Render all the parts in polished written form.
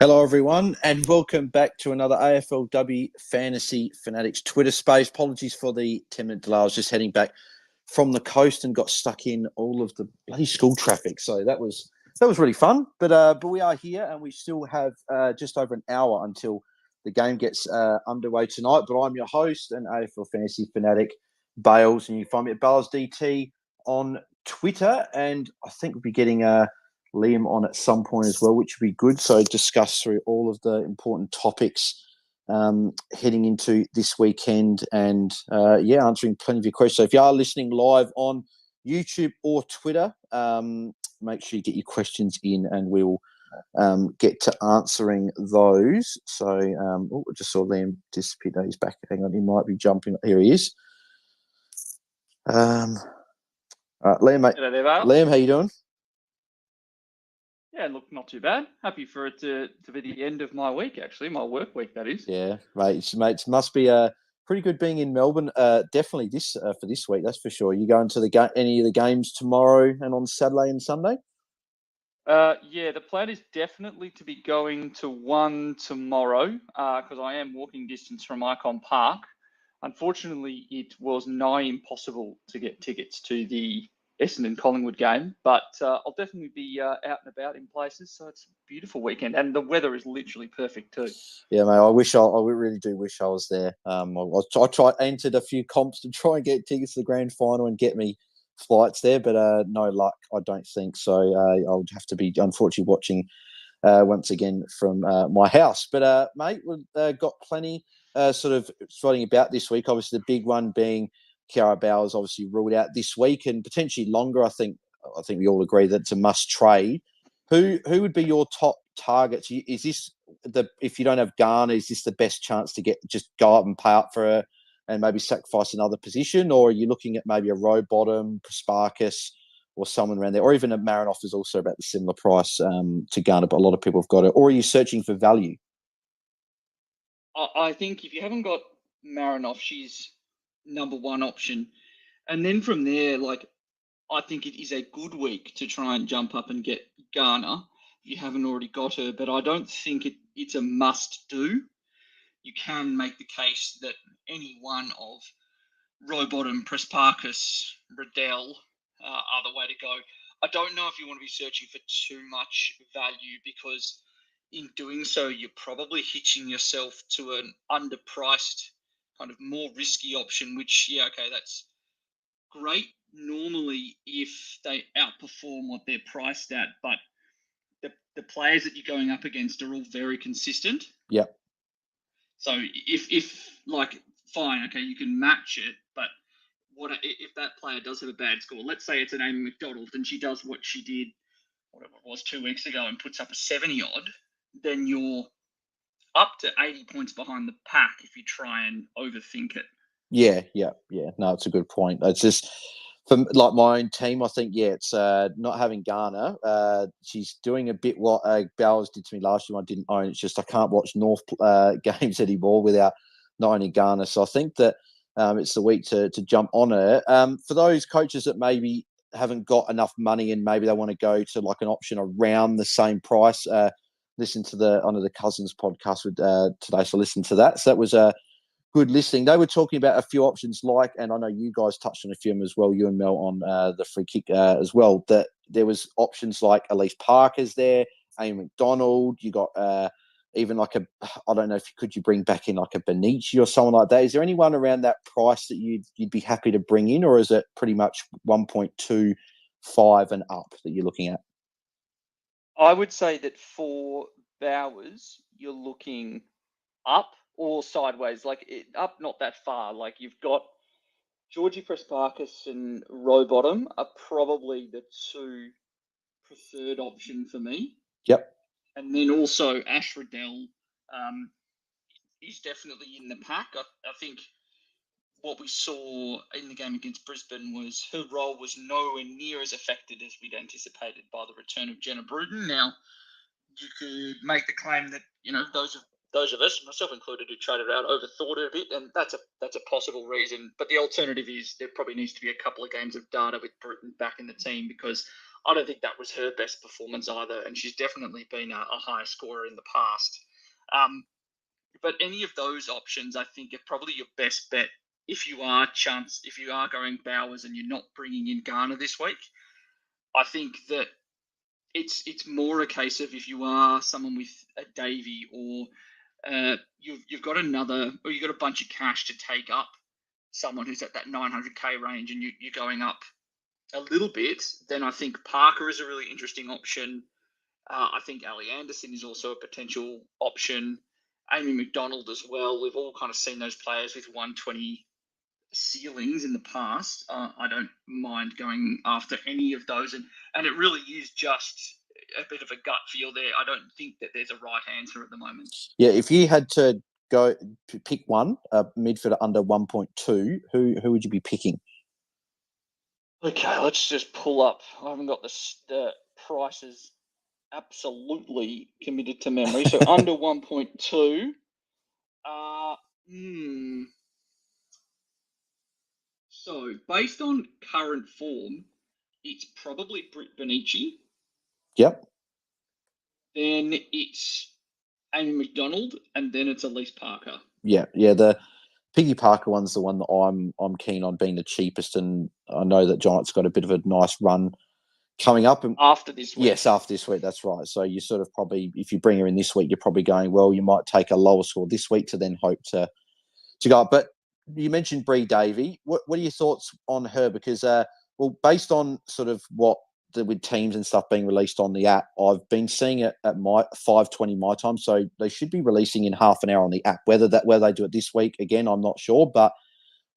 Hello, everyone, and welcome back to another AFLW Fantasy Fanatics Twitter space. Apologies for the 10-minute delay. I was just heading back from the coast and got stuck in all of the bloody school traffic. So that was really fun. But we are here, and we still have just over an hour until the game gets underway tonight. But I'm your host and AFL Fantasy Fanatic, Bales, and you can find me at BalesDT on Twitter. And I think we'll be getting Liam on at some point as well, which would be good. So discuss through all of the important topics heading into this weekend and, answering plenty of your questions. So if you are listening live on YouTube or Twitter, make sure you get your questions in and we'll get to answering those. So I just saw Liam disappear. He's back. Hang on, he might be jumping. Here he is. Liam, mate. Hello there, Val. Liam, how you doing? Yeah, look, not too bad. Happy for it to be the end of my week, actually, my work week, that is. Yeah, mate, must be pretty good being in Melbourne. Definitely this for this week, that's for sure. You going to any of the games tomorrow and on Saturday and Sunday? Yeah, the plan is definitely to be going to one tomorrow because I am walking distance from Icon Park. Unfortunately, it was nigh impossible to get tickets to the Essendon Collingwood game, but I'll definitely be out and about in places. So it's a beautiful weekend, and the weather is literally perfect too. Yeah, mate. I really do wish I was there. I entered a few comps to try and get tickets to the grand final and get me flights there, but no luck. I don't think so. I'll have to be unfortunately watching once again from my house. But mate, we've got plenty sort of fighting about this week. Obviously, the big one being Kiara Bowers obviously ruled out this week and potentially longer. I think we all agree that it's a must trade. Who would be your top targets? Is this if you don't have Garner, is this the best chance to just go up and pay up for her and maybe sacrifice another position, or are you looking at maybe a Rowbottom, Prasparkas, or someone around there, or even a Marinoff is also about the similar price to Garner, but a lot of people have got it, or are you searching for value? I think if you haven't got Marinoff, she's number one option. And then from there, I think it is a good week to try and jump up and get Garner if you haven't already got her, but I don't think it's a must do. You can make the case that any one of Rowbottom, Prasparkas, Riddell are the way to go. I don't know if you want to be searching for too much value because in doing so, you're probably hitching yourself to an underpriced, kind of more risky option, which, that's great normally if they outperform what they're priced at, but the players that you're going up against are all very consistent. Yep. So if fine, okay, you can match it, but what if that player does have a bad score? Let's say it's an Amy McDonald and she does what she did, whatever it was, 2 weeks ago and puts up a 70 odd, then you're up to 80 points behind the pack if you try and overthink it. Yeah. No, it's a good point. It's just for like my own team. I think it's not having Garner. She's doing a bit what Bowers did to me last year. I didn't own. It's just I can't watch North games anymore without not owning Garner. So I think that it's the week to jump on her. For those coaches that maybe haven't got enough money and maybe they want to go to like an option around the same price. Listen to the Honor the Cousins podcast with today. So listen to that. So that was a good listening. They were talking about a few options and I know you guys touched on a few of them as well, you and Mel on the free kick as well, that there was options like Elise Parker's there, Amy McDonald, you got even I don't know could you bring back in like a Benici or someone like that? Is there anyone around that price that you'd be happy to bring in, or is it pretty much 1.25 and up that you're looking at? I would say that for Bowers, you're looking up or sideways, up not that far. Like you've got Georgie Prasparkas and Rowbottom are probably the two preferred option for me. Yep. And then also Ash Riddell is definitely in the pack. I think what we saw in the game against Brisbane was her role was nowhere near as affected as we'd anticipated by the return of Jenna Bruton. Now, you could make the claim that, those have those of us, myself included, who traded out, overthought it a bit, and that's a possible reason. But the alternative is there probably needs to be a couple of games of data with Bruton back in the team, because I don't think that was her best performance either, and she's definitely been a high scorer in the past. But any of those options, I think, are probably your best bet if you are going Bowers and you're not bringing in Garner this week. I think that it's more a case of if you are someone with a Davey or you've got a bunch of cash to take up someone who's at that 900k range and you're going up a little bit, then I think Parker is a really interesting option. I think Ali Anderson is also a potential option. Amy McDonald as well. We've all kind of seen those players with 120 ceilings in the past. I don't mind going after any of those. And it really is just a bit of a gut feel there. I don't think that there's a right answer at the moment. Yeah, if you had to go pick one, midfielder under 1.2, who would you be picking? Okay, let's just pull up. I haven't got the prices absolutely committed to memory. So under 1.2. So based on current form, it's probably Britt Benici. Yep. Then it's Amy McDonald, and then it's Elise Parker. Yeah. The Piggy Parker one's the one that I'm keen on being the cheapest, and I know that Giants got a bit of a nice run coming up. And after this week. Yes, after this week, that's right. So you sort of probably, if you bring her in this week, you're probably going, well, you might take a lower score this week to then hope to go up. But you mentioned Bree Davey. What are your thoughts on her? Because, based on sort of with teams and stuff being released on the app, I've been seeing it at my 5:20 my time. So they should be releasing in half an hour on the app. Whether they do it this week, again, I'm not sure. But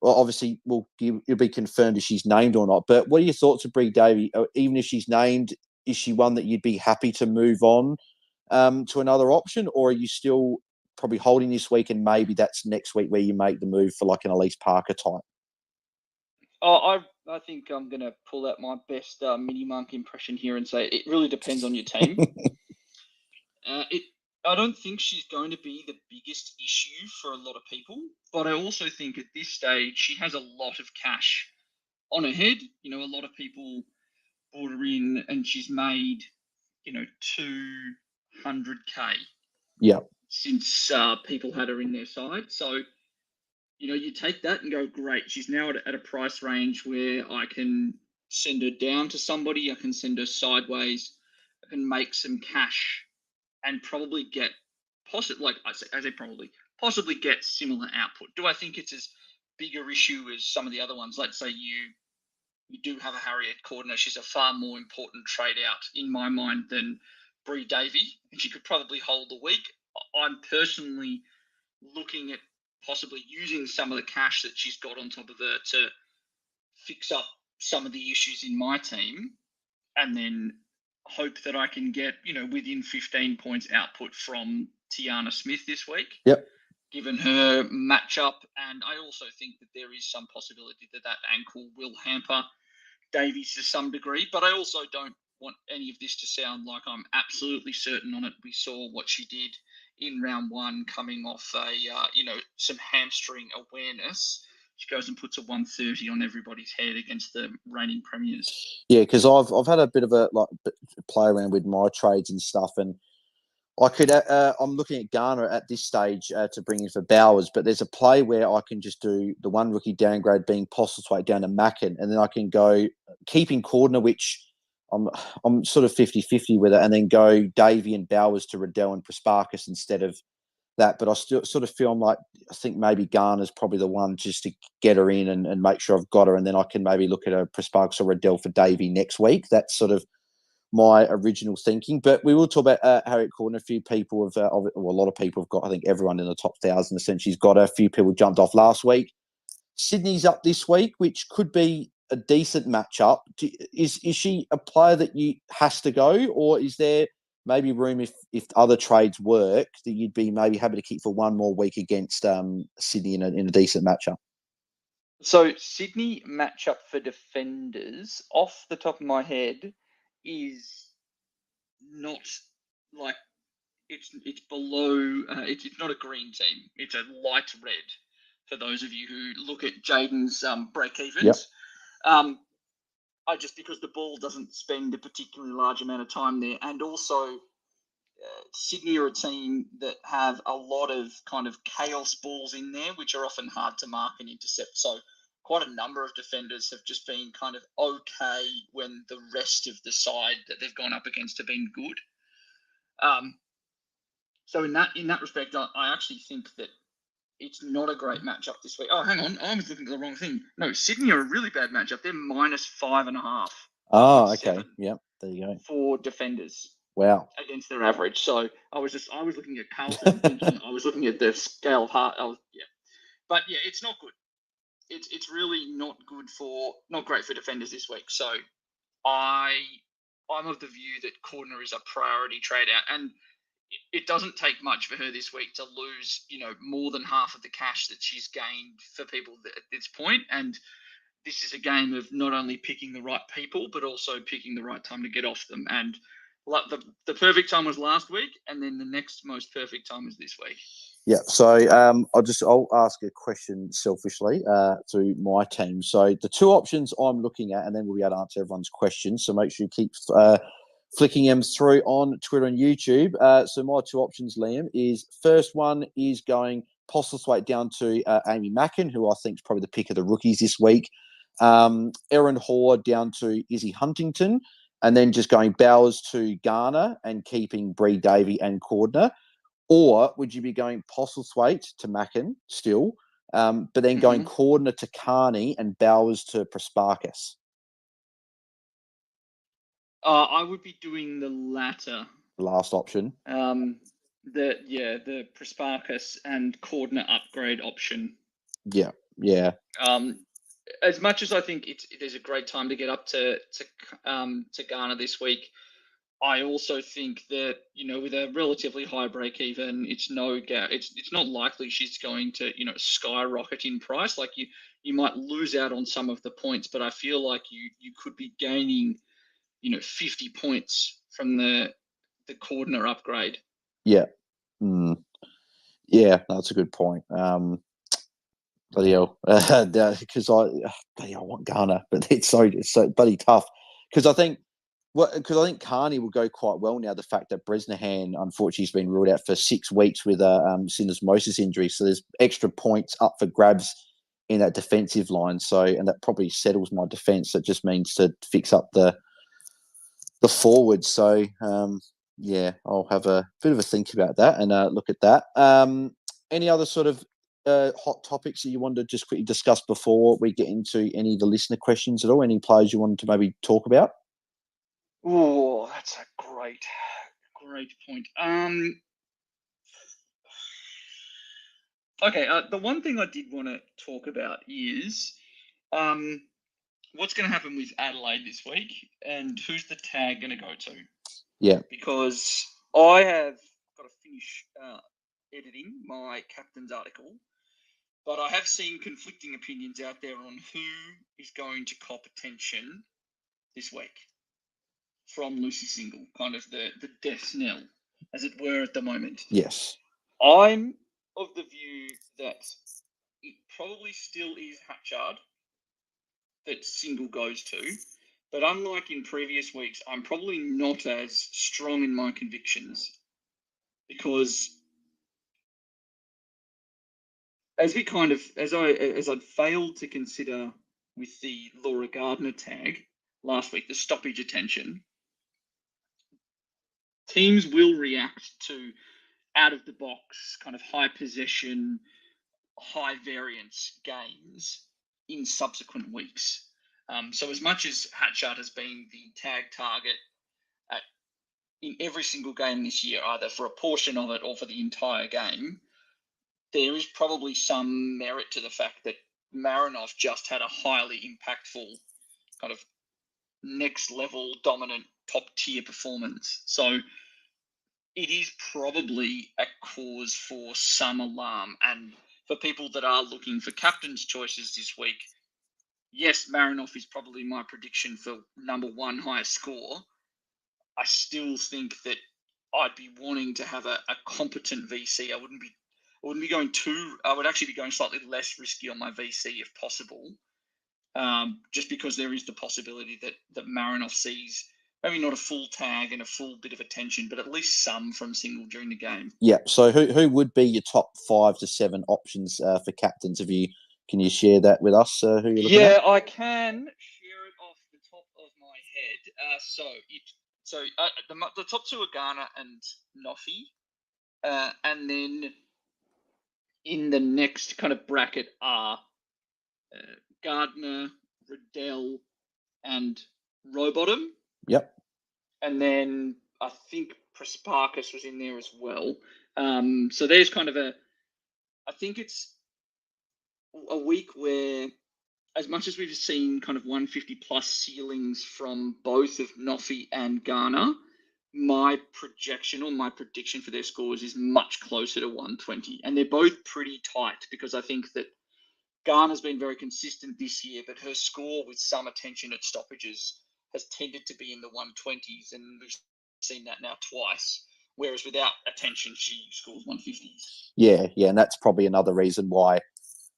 obviously, it'll be confirmed if she's named or not. But what are your thoughts of Bree Davey? Even if she's named, is she one that you'd be happy to move on to another option, or are you still probably holding this week and maybe that's next week where you make the move for like an Elise Parker type? Oh, I think I'm going to pull out my best mini monk impression here and say it really depends on your team. I don't think she's going to be the biggest issue for a lot of people, but I also think at this stage she has a lot of cash on her head. You know, a lot of people brought her in and she's made, 200k. Yeah. Since people had her in their side. So, you take that and go, great. She's now at a price range where I can send her down to somebody. I can send her sideways. I can make some cash and probably get possibly get similar output. Do I think it's as bigger issue as some of the other ones? Let's say you do have a Harriet Cordner. She's a far more important trade out in my mind than Bree Davey, and she could probably hold the week. I'm personally looking at possibly using some of the cash that she's got on top of her to fix up some of the issues in my team and then hope that I can get, within 15 points output from Tiana Smith this week. Yep. Given her matchup. And I also think that there is some possibility that ankle will hamper Davies to some degree, but I also don't want any of this to sound like I'm absolutely certain on it. We saw what she did in round one coming off some hamstring awareness. She goes and puts a 130 on everybody's head against the reigning premiers. Yeah, because I've had a bit of a play around with my trades and stuff, and I could. I'm looking at Garner at this stage to bring in for Bowers, but there's a play where I can just do the one rookie downgrade being Postlethwaite down to Mackin, and then I can go keeping Cordner, which I'm sort of 50-50 with it, and then go Davey and Bowers to Riddell and Prasparkas instead of that. But I still sort of feel I think maybe Garner's probably the one just to get her in and make sure I've got her, and then I can maybe look at a Prasparkas or Riddell for Davey next week. That's sort of my original thinking. But we will talk about Harriet Cordner. A few people have, a lot of people have got, I think everyone in the top 1,000 essentially has got her. A few people jumped off last week. Sydney's up this week, which could be a decent matchup. Is she a player that has to go, or is there maybe room if other trades work that you'd be maybe happy to keep for one more week against Sydney in a decent matchup? So Sydney matchup for defenders, off the top of my head, is not it's below. It's not a green team. It's a light red. For those of you who look at Jaden's break evens, just because the ball doesn't spend a particularly large amount of time there, and also Sydney are a team that have a lot of kind of chaos balls in there, which are often hard to mark and intercept. So quite a number of defenders have just been kind of okay when the rest of the side that they've gone up against have been good. So in that respect, I actually think that it's not a great matchup this week. Oh, hang on. I was looking at the wrong thing. No, Sydney are a really bad matchup. They're -5.5. Oh, okay. Yep. There you go. For defenders. Wow. Against their average. So I was looking at Carlton thinking I was looking at the scale of heart. But yeah, it's not good. It's really not great for defenders this week. So I'm of the view that Cordner is a priority trade out, and it doesn't take much for her this week to lose, more than half of the cash that she's gained for people at this point. And this is a game of not only picking the right people, but also picking the right time to get off them. And the perfect time was last week, and then the next most perfect time is this week. Yeah, so I'll ask a question selfishly to my team. So the two options I'm looking at, and then we'll be able to answer everyone's questions. So make sure you keep flicking them through on Twitter and YouTube. So my two options, Liam, is first one is going Postlethwaite down to Amy Mackin, who I think is probably the pick of the rookies this week. Erin Hoare down to Izzy Huntington, and then just going Bowers to Garner and keeping Bree Davey and Cordner. Or would you be going Postlethwaite to Mackin still, but then going Cordner to Carney and Bowers to Prasparkas? I would be doing the latter. Last option. The Prasparkas and Cordner upgrade option. Yeah. As much as I think there's a great time to get up to Garner this week, I also think that with a relatively high break even, it's not likely she's going to skyrocket in price. Like you might lose out on some of the points, but I feel like you could be gaining 50 points from the Cordner upgrade. Yeah. Yeah, that's a good point. Bloody hell, because I want Garner, but it's so bloody tough. Because I think Carney will go quite well now. The fact that Bresnahan unfortunately has been ruled out for 6 weeks with a syndesmosis injury, so there's extra points up for grabs in that defensive line. So, and that probably settles my defense. That just means to fix up the forward. So, yeah, I'll have a bit of a think about that and look at that. Any other sort of hot topics that you wanted to just quickly discuss before we get into any of the listener questions at all? Any players you wanted to maybe talk about? Oh, that's a great point. Okay, the one thing I did want to talk about is what's going to happen with Adelaide this week, and who's the tag going to go to? Yeah. Because I have got to finish editing my captain's article, but I have seen conflicting opinions out there on who is going to cop attention this week from Lucy Single, kind of the death knell, as it were, at the moment. Yes. I'm of the view that it probably still is Hatchard that Single goes to, but unlike in previous weeks, I'm probably not as strong in my convictions because as I'd failed to consider with the Laura Gardner tag last week, the stoppage attention, teams will react to out of the box, kind of high possession, high variance games in subsequent weeks. So as much as Hatchard has been the tag target in every single game this year, either for a portion of it or for the entire game, there is probably some merit to the fact that Marinoff just had a highly impactful kind of next level dominant top tier performance. So it is probably a cause for some alarm. And for people that are looking for captain's choices this week, yes, Marinoff is probably my prediction for number one highest score. I still think that I'd be wanting to have a competent VC. I wouldn't be going too. I would actually be going slightly less risky on my VC if possible, just because there is the possibility that Marinoff sees maybe not a full tag and a full bit of attention, but at least some from single during the game. Yeah. So who would be your top 5 to 7 options for captains? Can you share that with us? Who you're looking at? Yeah, I can share it off the top of my head. The top 2 are Ghana and Noffy, and then in the next kind of bracket are Gardner, Riddell, and Rowbottom. Yep. And then I think Prasparkas was in there as well. So there's kind of I think it's a week where, as much as we've seen kind of 150 plus ceilings from both of Noffy and Ghana, my projection or my prediction for their scores is much closer to 120. And they're both pretty tight, because I think that Ghana's been very consistent this year, but her score with some attention at stoppages has tended to be in the 120s, and we've seen that now twice. Whereas without attention, she scores 150s. Yeah, and that's probably another reason why,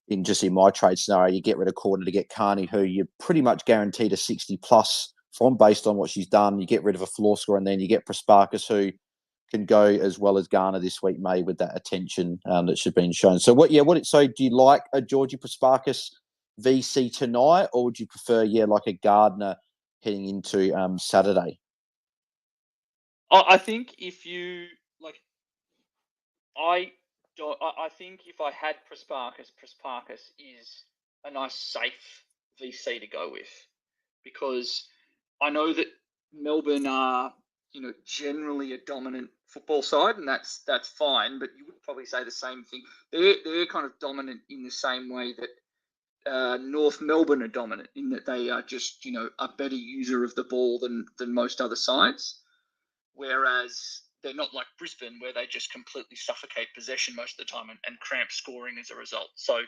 in my trade scenario, you get rid of Corner to get Carney, who you're pretty much guaranteed a 60 plus from based on what she's done. You get rid of a floor score, and then you get Prasparkas, who can go as well as Ghana this week, May, with that attention that should been shown. So so do you like a Georgie Prasparkas VC tonight, or would you prefer, like a Gardner heading into Saturday? I think if you I think if I had Prasparkas is a nice safe VC to go with, because I know that Melbourne are, generally a dominant football side, and that's fine. But you would probably say the same thing. They're kind of dominant in the same way that North Melbourne are dominant, in that they are just a better user of the ball than most other sides. Whereas they're not like Brisbane, where they just completely suffocate possession most of the time and cramp scoring as a result. So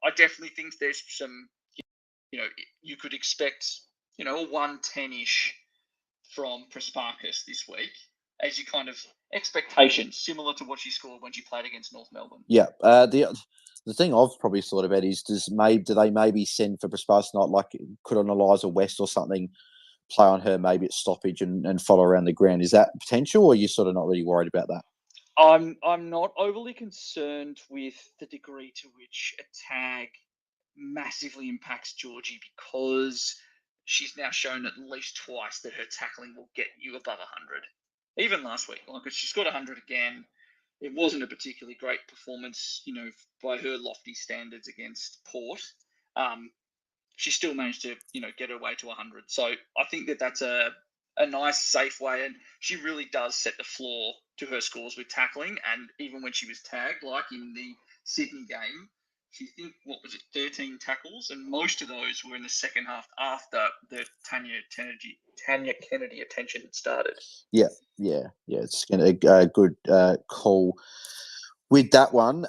I definitely think there's some, you could expect, a 110-ish from Prasparkas this week as your kind of expectations, similar to what she scored when she played against North Melbourne. Yeah. The thing I've probably thought about is, do they maybe send for Prasparkas tonight, like put on Eliza West or something, play on her maybe at stoppage and follow around the ground? Is that potential, or are you sort of not really worried about that? I'm not overly concerned with the degree to which a tag massively impacts Georgie, because she's now shown at least twice that her tackling will get you above 100. Even last week, she's got 100 again. It wasn't a particularly great performance, by her lofty standards against Port. She still managed to, get her way to 100. So I think that that's a nice, safe way. And she really does set the floor to her scores with tackling. And even when she was tagged, like in the Sydney game, she 13 tackles, and most of those were in the second half after the Tanya Kennedy attention had started. Yeah. It's a good call with that one.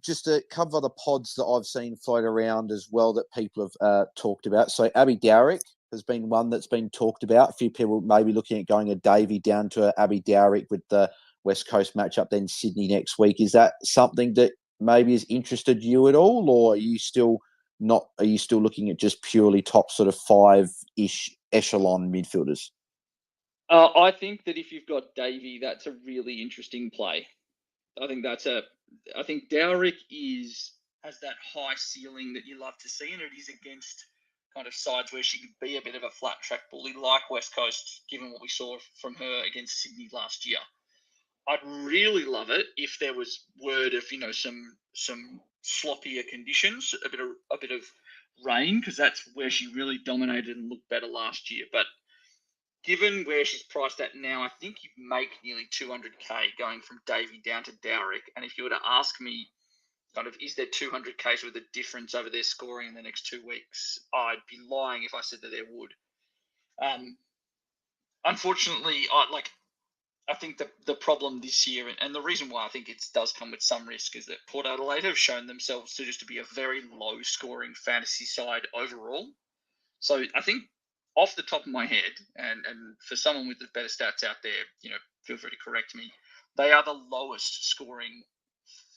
Just a couple of other pods that I've seen float around as well that people have talked about. So Abby Dowrick has been one that's been talked about. A few people maybe looking at going a Davey down to Abby Dowrick with the West Coast matchup, then Sydney next week. Is that something that maybe has interested you at all, or are you still not? Are you still looking at just purely top sort of 5-ish echelon midfielders? I think that if you've got Davey, that's a really interesting play. I think Dowrick has that high ceiling that you love to see, and it is against kind of sides where she could be a bit of a flat track bully, like West Coast, given what we saw from her against Sydney last year. I'd really love it if there was word of some sloppier conditions, a bit of rain, because that's where she really dominated and looked better last year. But given where she's priced at now, I think you make nearly 200k going from Davey down to Dowrick. And if you were to ask me, kind of, is there 200k with a difference over their scoring in the next 2 weeks, I'd be lying if I said that there would. Unfortunately, I think the problem this year, and the reason why I think it does come with some risk, is that Port Adelaide have shown themselves to be a very low-scoring fantasy side overall. So I think, off the top of my head, and for someone with the better stats out there, feel free to correct me. They are the lowest scoring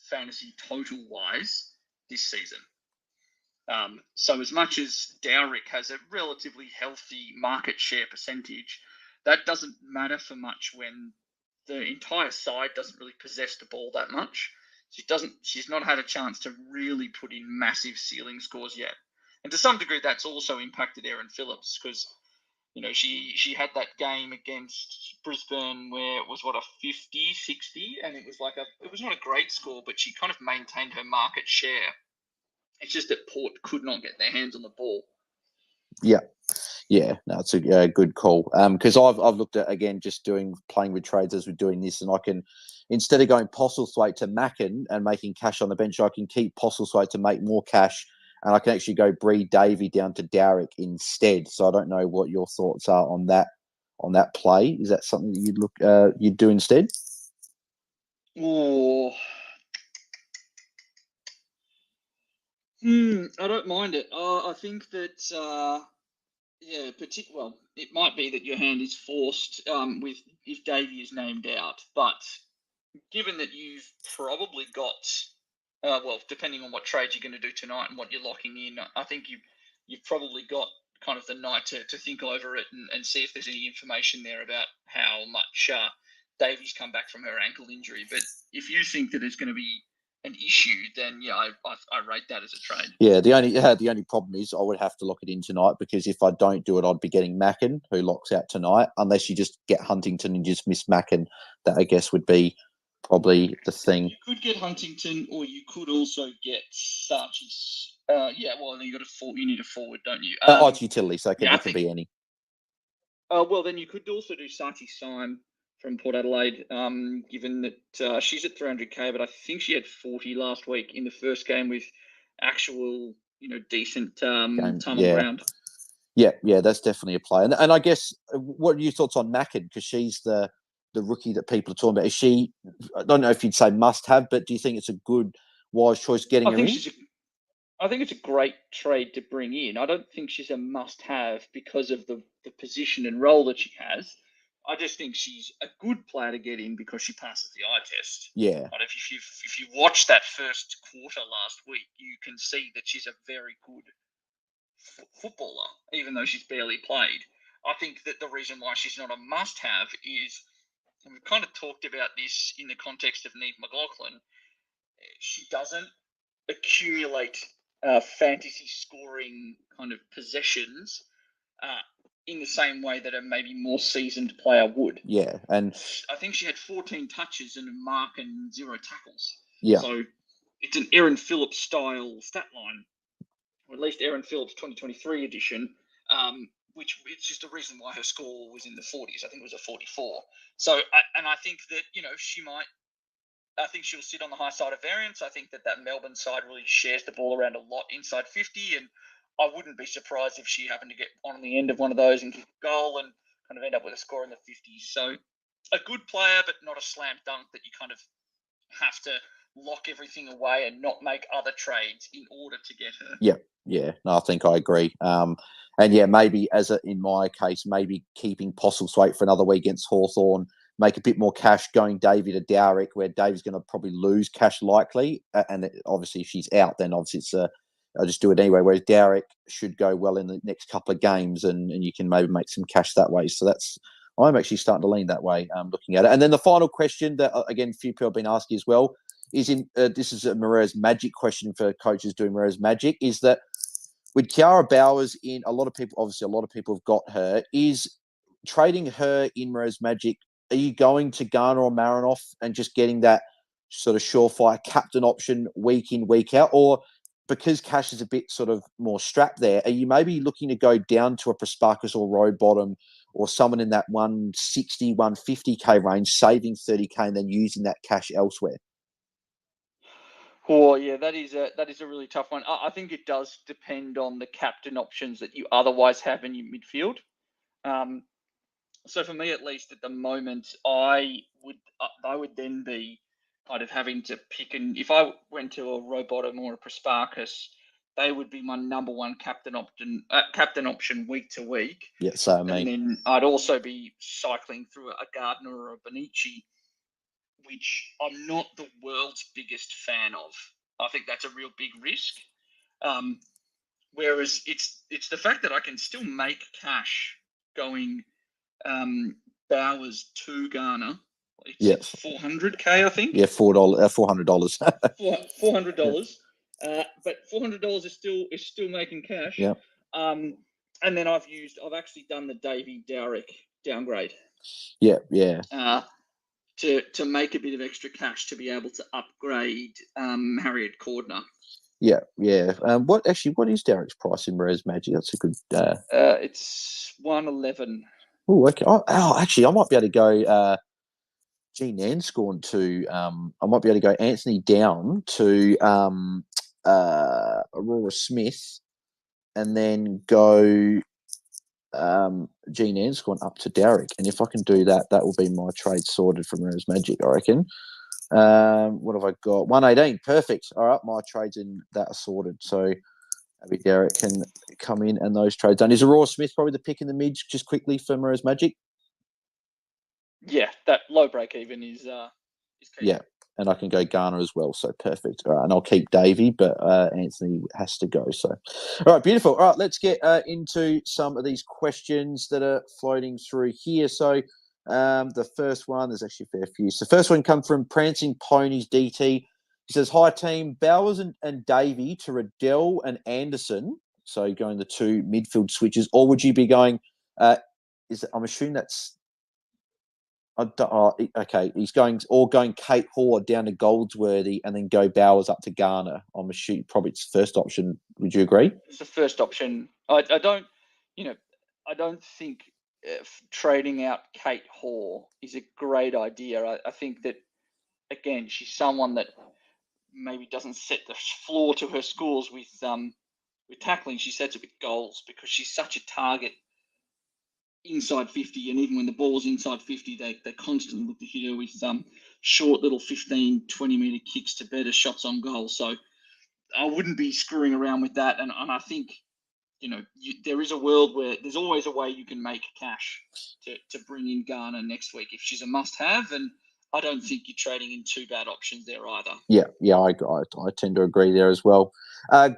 fantasy total-wise this season. So as much as Dowrick has a relatively healthy market share percentage, that doesn't matter for much when the entire side doesn't really possess the ball that much. She's not had a chance to really put in massive ceiling scores yet. And to some degree, that's also impacted Erin Phillips because, she had that game against Brisbane where it was, a 50, 60, and it was it was not a great score, but she kind of maintained her market share. It's just that Port could not get their hands on the ball. Yeah. Yeah, no, it's a good call. Because I've looked at, again, just playing with trades as we're doing this, and I can, instead of going Postlethwaite to Mackin and making cash on the bench, I can keep Postlethwaite to make more cash, and I can actually go Bree Davey down to Dowrick instead. So I don't know what your thoughts are on that play. Is that something that you'd do instead? Oh, I don't mind it. I think that it might be that your hand is forced if Davey is named out, but given that you've probably got, depending on what trade you're going to do tonight and what you're locking in, I think you've probably got kind of the night to think over it and see if there's any information there about how much Davey's come back from her ankle injury. But if you think that it's going to be an issue, then I rate that as a trade. Yeah, the only problem is I would have to lock it in tonight, because if I don't do it, I'd be getting Mackin, who locks out tonight, unless you just get Huntington and just miss Mackin. That, I guess, would be probably the thing. You could get Huntington, or you could also get Sarchis. You need a forward, don't you? It's utility, so it can be any. Then you could also do Sachi Syme from Port Adelaide, given that she's at 300k, but I think she had 40 last week in the first game with actual, decent time on ground. Yeah, that's definitely a play. And I guess, what are your thoughts on Mackin? Because she's the rookie that people are talking about. Is she, I don't know if you'd say must have, but do you think it's a good, wise choice getting her in? I think it's a great trade to bring in. I don't think she's a must-have because of the position and role that she has. I just think she's a good player to get in because she passes the eye test. Yeah. But if you watch that first quarter last week, you can see that she's a very good footballer, even though she's barely played. I think that the reason why she's not a must-have is, and we've kind of talked about this in the context of Neve McLaughlin, she doesn't accumulate fantasy scoring kind of possessions in the same way that a maybe more seasoned player would. Yeah, and I think she had 14 touches and a mark and 0 tackles. Yeah. So it's an Erin Phillips style stat line, or at least Erin Phillips 2023 edition, which it's just the reason why her score was in the 40s. I think it was a 44. So, and I think that, I think she'll sit on the high side of variance. I think that Melbourne side really shares the ball around a lot inside 50, and I wouldn't be surprised if she happened to get on the end of one of those and kick a goal and kind of end up with a score in the 50s. So a good player, but not a slam dunk that you kind of have to lock everything away and not make other trades in order to get her. Yeah. No, I think I agree. And yeah, maybe in my case, maybe keeping Postlethwaite for another week against Hawthorn, make a bit more cash, going Davey to Dowrick, where Davey's going to probably lose cash likely. And obviously, if she's out, then obviously I'll just do it anyway. Whereas Dowrick should go well in the next couple of games, and you can maybe make some cash that way. So I'm actually starting to lean that way, looking at it. And then the final question that, again, a few people have been asking as well, is this is a Moreira's Magic question for coaches doing Moreira's Magic, is that with Kiara Bowers in, a lot of people have got her, is trading her in Moreira's Magic, are you going to Garner or Marinoff and just getting that sort of surefire captain option week in, week out? Or because cash is a bit sort of more strapped there, are you maybe looking to go down to a Prasparkas or Roadbottom or someone in that 160, 150k range, saving 30k and then using that cash elsewhere? Oh, yeah, that is a really tough one. I think it does depend on the captain options that you otherwise have in your midfield. So for me, at least at the moment, I would then be kind of having to pick, and if I went to a Roadbottom or a Prasparkas, they would be my number one captain option week to week. Yeah, so And then I'd also be cycling through a Gardner or a Bonici, which I'm not the world's biggest fan of. I think that's a real big risk. Whereas it's the fact that I can still make cash going Bowers to Garner. It's $400K, I think. Yeah, $400. $400. But $400 is still making cash. Yeah. And then I've actually done the Davey Dowrick downgrade. Yeah. To make a bit of extra cash to be able to upgrade Harriet Cordner. Yeah. What is Derek's price in Res Magic? That's a good. It's 111. Oh, okay. Actually, I might be able to go. G Nanscorn to. I might be able to go Anthony down to Aurora Smith, and then go G Nanscorn up to Derek. And if I can do that, that will be my trade sorted from Res Magic, I reckon. What have I got? 118. Perfect. All right, my trades in that are sorted. So maybe Derek can come in and those trades done. Is Aurora Smith probably the pick in the mids just quickly for Mirror's Magic? Yeah, that low break even is key. Yeah, and I can go Garner as well. So perfect. All right, and I'll keep Davey, but Anthony has to go. So, all right, beautiful. All right, let's get into some of these questions that are floating through here. So, the first one, there's actually a fair few. So, the first one comes from Prancing Ponies DT. He says, "Hi team, Bowers and Davey to Riddell and Anderson." So, going the two midfield switches, or would you be going? I'm assuming that's. Okay, he's going Kate Hoare down to Goldsworthy and then go Bowers up to Garner. I'm assuming probably it's the first option. Would you agree? It's the first option. I don't think trading out Kate Hoare is a great idea. I think that again, she's someone that maybe doesn't set the floor to her scores with tackling. She sets it with goals because she's such a target inside 50, and even when the ball's inside 50, they constantly look to hit her with short little 15, 20-metre kicks to better shots on goal. So I wouldn't be screwing around with that. And I think, there is a world where there's always a way you can make cash to bring in Garner next week if she's a must-have. And I don't think you're trading in two bad options there either. Yeah, I tend to agree there as well.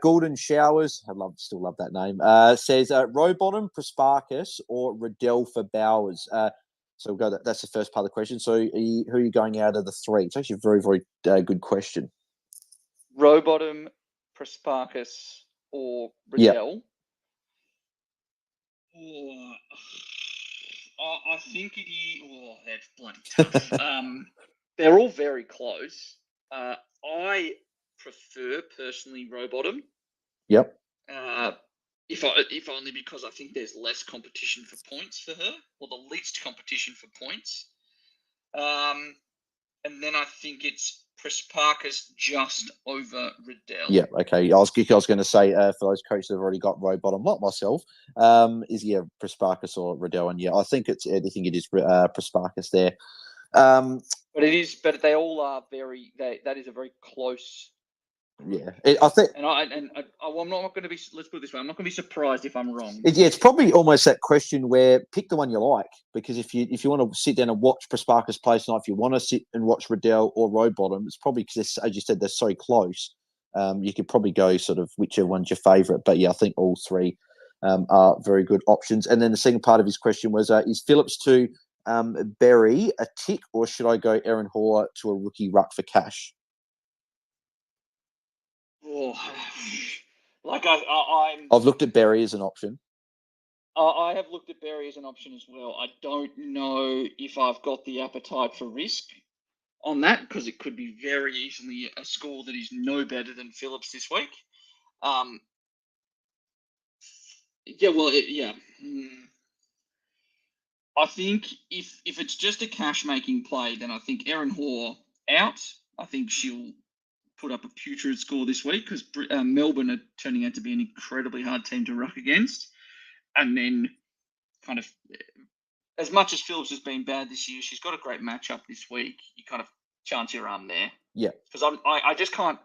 Golden Showers, still love that name, says Rowbottom, Prasparkas, or Riddell for Bowers. So we'll go. That's the first part of the question. So who are you going out of the three? It's actually a very, very good question. Rowbottom, Prasparkas, or Riddell? Oh, I think it is. Oh, that's bloody tough. They're all very close. I prefer personally Rowbottom. Yep. If only because I think there's less competition for points for her, or the least competition for points. And then I think it's Prasparkas just over Riddell. Yeah, okay. I was going to say for those coaches that have already got Rowbottom, not myself, is Prasparkas or Riddell, and I think it is Prasparkas there. But they all are very. That is a very close. Yeah, I think, and I'm not going to be. Let's put it this way: I'm not going to be surprised if I'm wrong. It's probably almost that question where pick the one you like, because if you want to sit down and watch Prasparkas play tonight, if you want to sit and watch Riddell or Rowbottom, it's probably because, as you said, they're so close. You could probably go sort of whichever one's your favourite, but yeah, I think all three are very good options. And then the second part of his question was: is Phillips to Berry a tick, or should I go Aaron Hoare to a rookie ruck for cash? Oh, I've looked at Berry as an option. I have looked at Berry as an option as well. I don't know if I've got the appetite for risk on that, because it could be very easily a score that is no better than Phillips this week. I think if it's just a cash-making play, then I think Aaron Hoare out. I think she'll put up a putrid score this week because Melbourne are turning out to be an incredibly hard team to ruck against. And then kind of, as much as Phillips has been bad this year, she's got a great matchup this week. You kind of chance your arm there. Yeah. Because I just can't,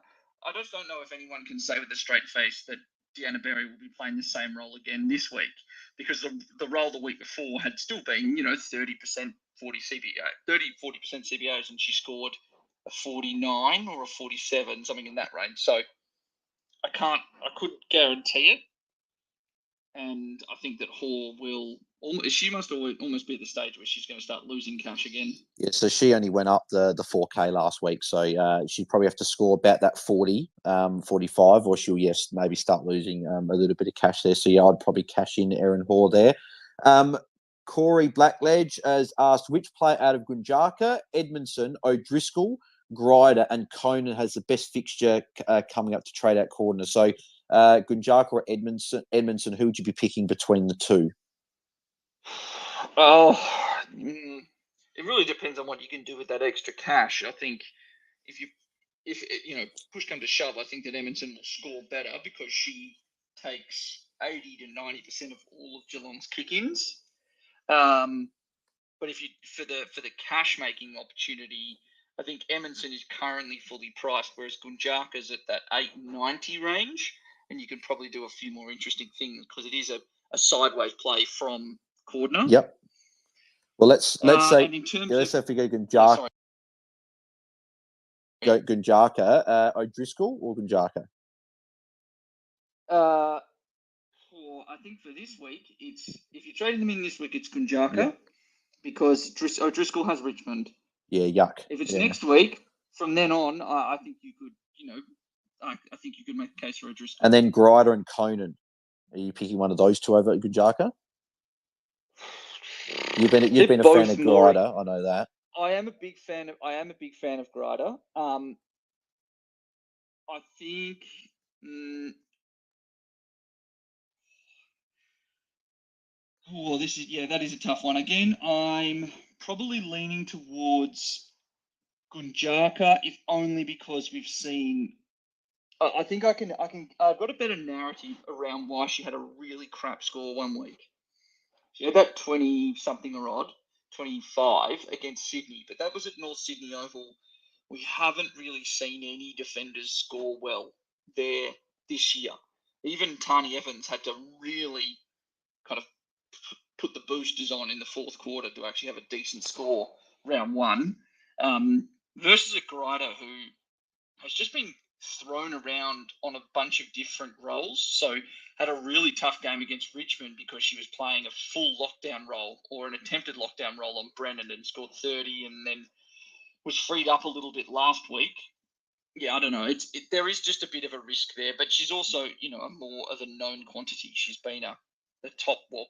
I just don't know if anyone can say with a straight face that Deanna Berry will be playing the same role again this week, because the role the week before had still been, 30%, 40% CBOs, and she scored a 49 or a 47, something in that range. So I couldn't guarantee it. And I think that Hall she must almost be at the stage where she's going to start losing cash again. Yeah, so she only went up the 4K last week, so she'd probably have to score about that 40, 45, or she'll, maybe start losing a little bit of cash there. So, I'd probably cash in Erin Hall there. Corey Blackledge has asked, which player out of Gunjaka, Edmondson, O'Driscoll, Grider, and Conan has the best fixture coming up to trade out corner? So, Gunjaka or Edmondson, who would you be picking between the two? Oh, it really depends on what you can do with that extra cash. I think if push come to shove, I think that Edmondson will score better because she takes 80 to 90% of all of Geelong's kick-ins. But for the cash making opportunity, I think Edmondson is currently fully priced, whereas Gunjaka's at that 890 range, and you can probably do a few more interesting things because it is a sideways play from Cordner. Yep. Well, let's say, and in terms let's say if we go Gunjaka, O'Driscoll or Gunjaka? I think for this week, if you're trading them in this week, it's Gunjaka because O'Driscoll has Richmond. Yeah, yuck. If it's next week, from then on, I think you could, I think you could make a case for O'Driscoll. And then Grider and Conan. Are you picking one of those two over at Gunjaka? You've been a fan of Grider, I know that. I am a big fan of Grider. I think. That is a tough one. Again, I'm probably leaning towards Gunjaka, if only because we've seen. I think I've got a better narrative around why she had a really crap score one week. She had that 20-something or odd, 25 against Sydney, but that was at North Sydney Oval. We haven't really seen any defenders score well there this year. Even Tani Evans had to really kind of put the boosters on in the fourth quarter to actually have a decent score round one, versus a Grider who has just been thrown around on a bunch of different roles. So had a really tough game against Richmond because she was playing a full lockdown role or an attempted lockdown role on Brennan and scored 30 and then was freed up a little bit last week. Yeah, I don't know. There is just a bit of a risk there, but she's also, a more of a known quantity. She's been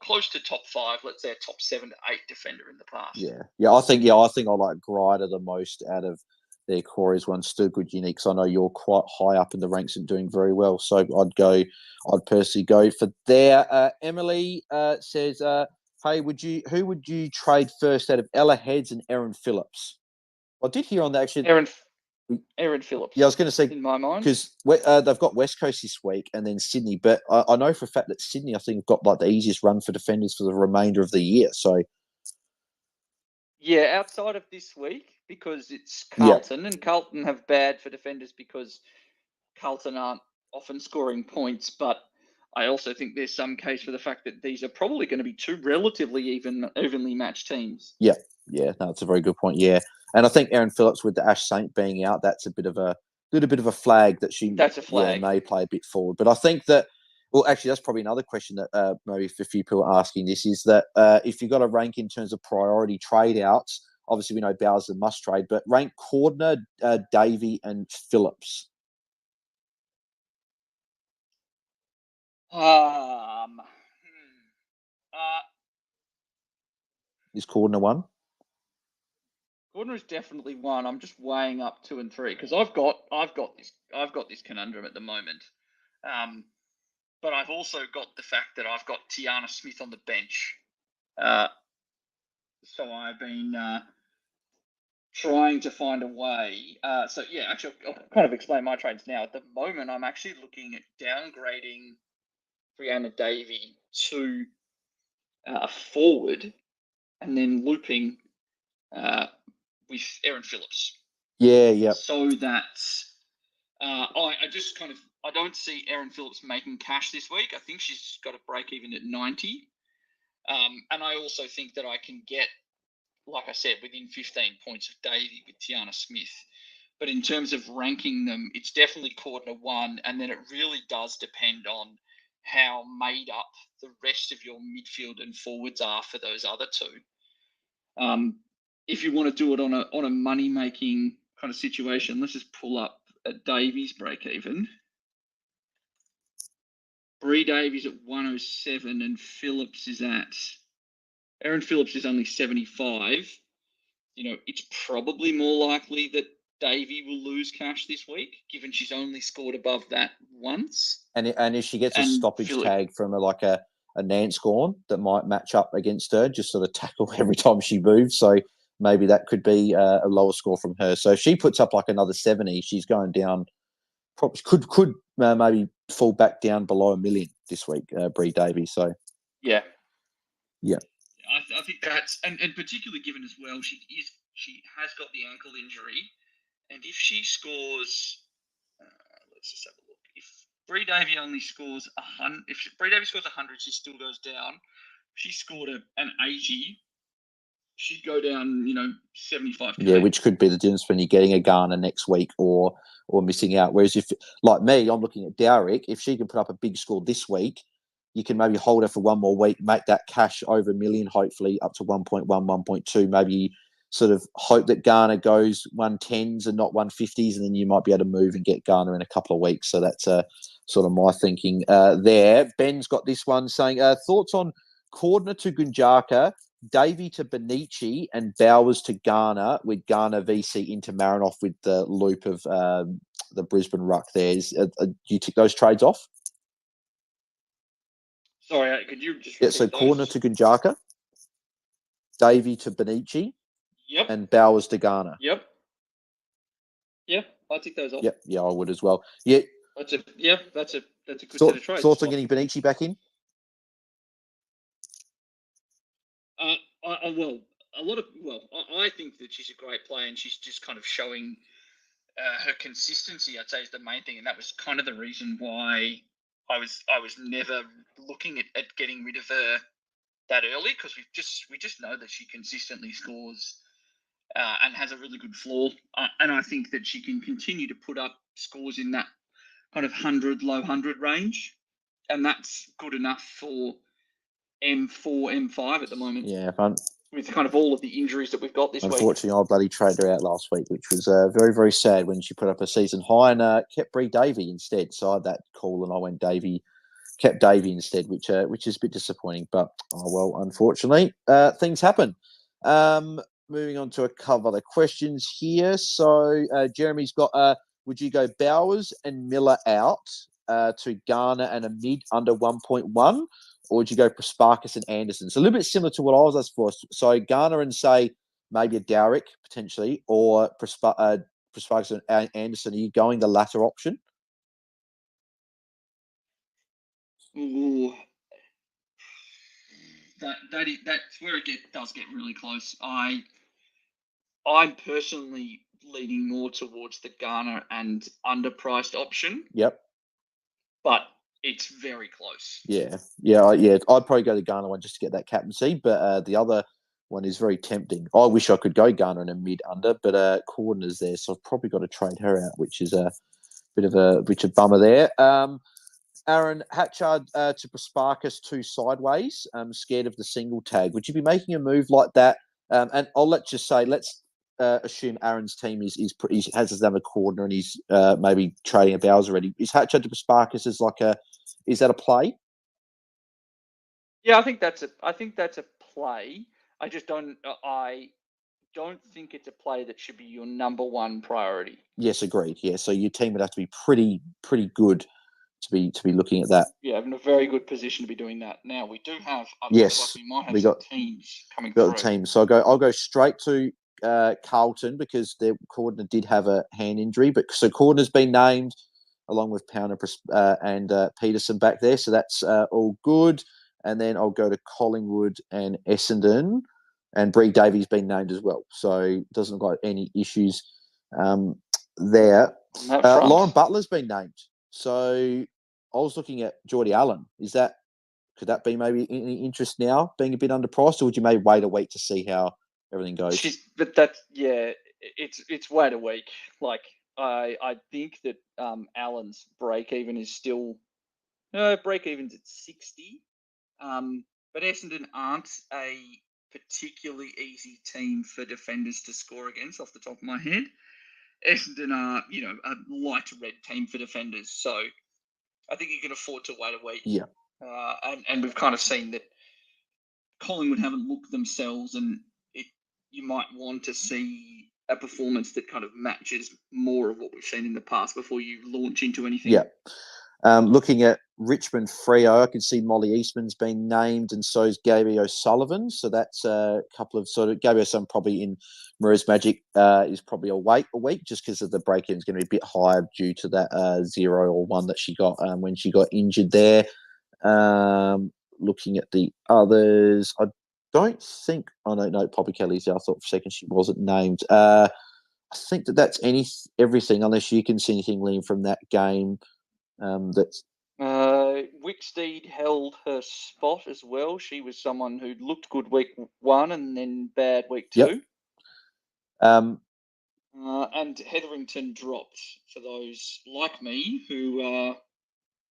close to top 5, let's say a top 7 to 8 defender in the past. Yeah. I think I like Grider the most out of their Corey's one. Still good, unique. So I know you're quite high up in the ranks and doing very well. So I'd personally go for there. Emily says, hey, who would you trade first out of Ella Heads and Erin Phillips? I did hear on that actually. Erin Phillips. Yeah, I was going to say, in my mind, because they've got West Coast this week and then Sydney, but I know for a fact that Sydney, I think, have got like the easiest run for defenders for the remainder of the year. So, yeah, outside of this week, because it's Carlton, and Carlton have bad for defenders because Carlton aren't often scoring points, but I also think there's some case for the fact that these are probably going to be two relatively evenly matched teams. Yeah, no, it's a very good point. Yeah, and I think Erin Phillips with the Ash Saint being out, that's a little bit of a flag that she may play a bit forward. But I think that, well, actually, that's probably another question that maybe for a few people are asking this is that if you've got a rank in terms of priority trade outs, obviously we know Bowers is a must trade, but rank Cordner, Davey, and Phillips. Is Cordner one? Cordner is definitely one. I'm just weighing up 2 and 3 because I've got this conundrum at the moment, but I've also got the fact that I've got Tiana Smith on the bench, so I've been trying to find a way. Actually, I'll kind of explain my trades now. At the moment, I'm actually looking at downgrading Brianna Davey to a forward, and then looping with Erin Phillips. Yeah. So that I don't see Erin Phillips making cash this week. I think she's got a break even at 90. And I also think that I can get, like I said, within 15 points of Davey with Tiana Smith. But in terms of ranking them, it's definitely Cordner 1, and then it really does depend on how made up the rest of your midfield and forwards are for those other two. If you want to do it on a money making kind of situation, let's just pull up at Davies break even. Bree Davies at 107 and Phillips is at Erin Phillips is only 75. It's probably more likely that Davey will lose cash this week, given she's only scored above that once. And if she gets a stoppage tag from a Nance Gorn that might match up against her, just sort of tackle every time she moves. So maybe that could be a lower score from her. So if she puts up like another 70, she's going down. Probably could maybe fall back down below 1 million this week, Bree Davies. So yeah. I think that's and particularly given as well, she has got the ankle injury, and if she scores, let's just have a look. If Bree Davies only scores 100, if Bree Davies scores 100, she still goes down. If she scored an 80, she'd go down, 75. Yeah, which could be the difference when you're getting a Garner next week or missing out. Whereas if, like me, I'm looking at Dowrick, if she can put up a big score this week, you can maybe hold her for one more week, make that cash over 1 million, hopefully up to 1.1, 1.2. Maybe sort of hope that Garner goes 110s and not 150s, and then you might be able to move and get Garner in a couple of weeks. So that's sort of my thinking there. Ben's got this one saying, thoughts on Cordner to Gunjaka, Davey to Benici, and Bowers to Garner, with Garner VC into Marinoff with the loop of the Brisbane ruck there. Do you tick those trades off? Sorry, could you just repeat so those? Cordner to Gunjaka, Davey to Benici, yep, and Bowers to Garner. Yep. Yeah, I'll tick those off. Yep, yeah, I would as well. Yeah. That's a good set of trades. Thoughts on getting Benici back in? I think that she's a great player, and she's just kind of showing her consistency, I'd say, is the main thing, and that was kind of the reason why I was never looking at getting rid of her that early, because we just know that she consistently scores and has a really good floor, and I think that she can continue to put up scores in that kind of 100, low 100 range, and that's good enough for M4, M5 at the moment. Yeah, with kind of all of the injuries that we've got this week. Unfortunately, I bloody traded her out last week, which was very, very sad when she put up a season high and kept Bree Davey instead. So I had that call and I went kept Davey instead, which is a bit disappointing. But, unfortunately, things happen. Moving on to a couple other questions here. So Jeremy's got, would you go Bowers and Miller out to Garner and a mid under 1.1? Or would you go Prasparkas and Anderson? So a little bit similar to what I was asked for. So Garner and, say, maybe a Dowrick potentially, or Prasparkas and Anderson. Are you going the latter option? Ooh, that's where it does get really close. I'm personally leaning more towards the Garner and underpriced option. Yep. But it's very close. Yeah. I'd probably go the Garner one just to get that captaincy, but the other one is very tempting. I wish I could go Garner in a mid under, but Cordner's there, so I've probably got to trade her out, which is a bit of a bummer there. Aaron, Hatchard to Prasparkas 2 sideways. Scared of the single tag. Would you be making a move like that? And let's assume Aaron's team has his number Cordner and he's maybe trading a Bowers already. Is Hatchard to Prasparkas is that a play? Yeah, I think that's a play. I just don't think it's a play that should be your number one priority. Yes, agreed. Yeah, so your team would have to be pretty good to be looking at that. Yeah, in a very good position to be doing that. Now we do have yes, we might have some teams coming through. The teams. So I'll go straight to Carlton because their Cordner did have a hand injury, but so Cordner's been named along with Pounder and Peterson back there, so that's all good. And then I'll go to Collingwood and Essendon, and Bree Davies been named as well, so doesn't got any issues there. On that front. Lauren Butler's been named. So I was looking at Geordie Allen. Could that be maybe any interest now, being a bit underpriced, or would you maybe wait a week to see how everything goes? It's wait a week. Like I think that Allen's break even is still break even's at 60. But Essendon aren't a particularly easy team for defenders to score against off the top of my head. Essendon are, a light red team for defenders. So I think you can afford to wait a week. Yeah. And we've kind of seen that Collingwood haven't looked themselves, and you might want to see a performance that kind of matches more of what we've seen in the past before you launch into anything. Yeah. Looking at Richmond Freo, I can see Molly Eastman's been named, and so is Gaby O'Sullivan. So that's a couple of Gaby O'Sullivan probably in Mirror's Magic is probably a week just because of the break-in is going to be a bit higher due to that 0 or 1 that she got when she got injured there. Looking at the others, I don't know. Poppy Kelly's there. I thought for a second she wasn't named. I think that's everything, unless you can see anything, Liam, from that game. That's Wicksteed held her spot as well. She was someone who looked good week 1 and then bad week 2. Yep. And Hetherington dropped for those like me who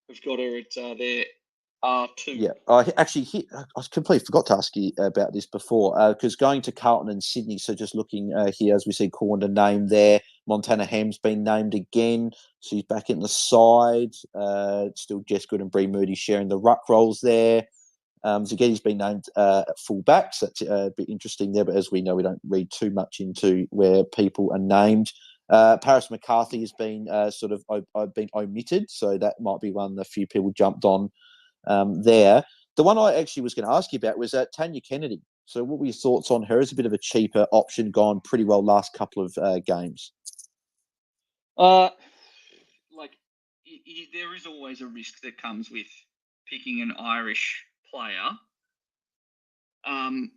have got her at their R2. Yeah, I completely forgot to ask you about this before, because going to Carlton and Sydney, so just looking here, as we see Corner named there, Montana Ham's been named again, so he's back in the side. Still Jess Good and Bree Moody sharing the ruck roles there. Zagetti's been named at full back, so that's a bit interesting there, but as we know, we don't read too much into where people are named. Paris McCarthy has been been omitted, so that might be one a few people jumped on there. The one I actually was going to ask you about was Tanya Kennedy. So what were your thoughts on her as a bit of a cheaper option, gone pretty well last couple of games? There is always a risk that comes with picking an Irish player. And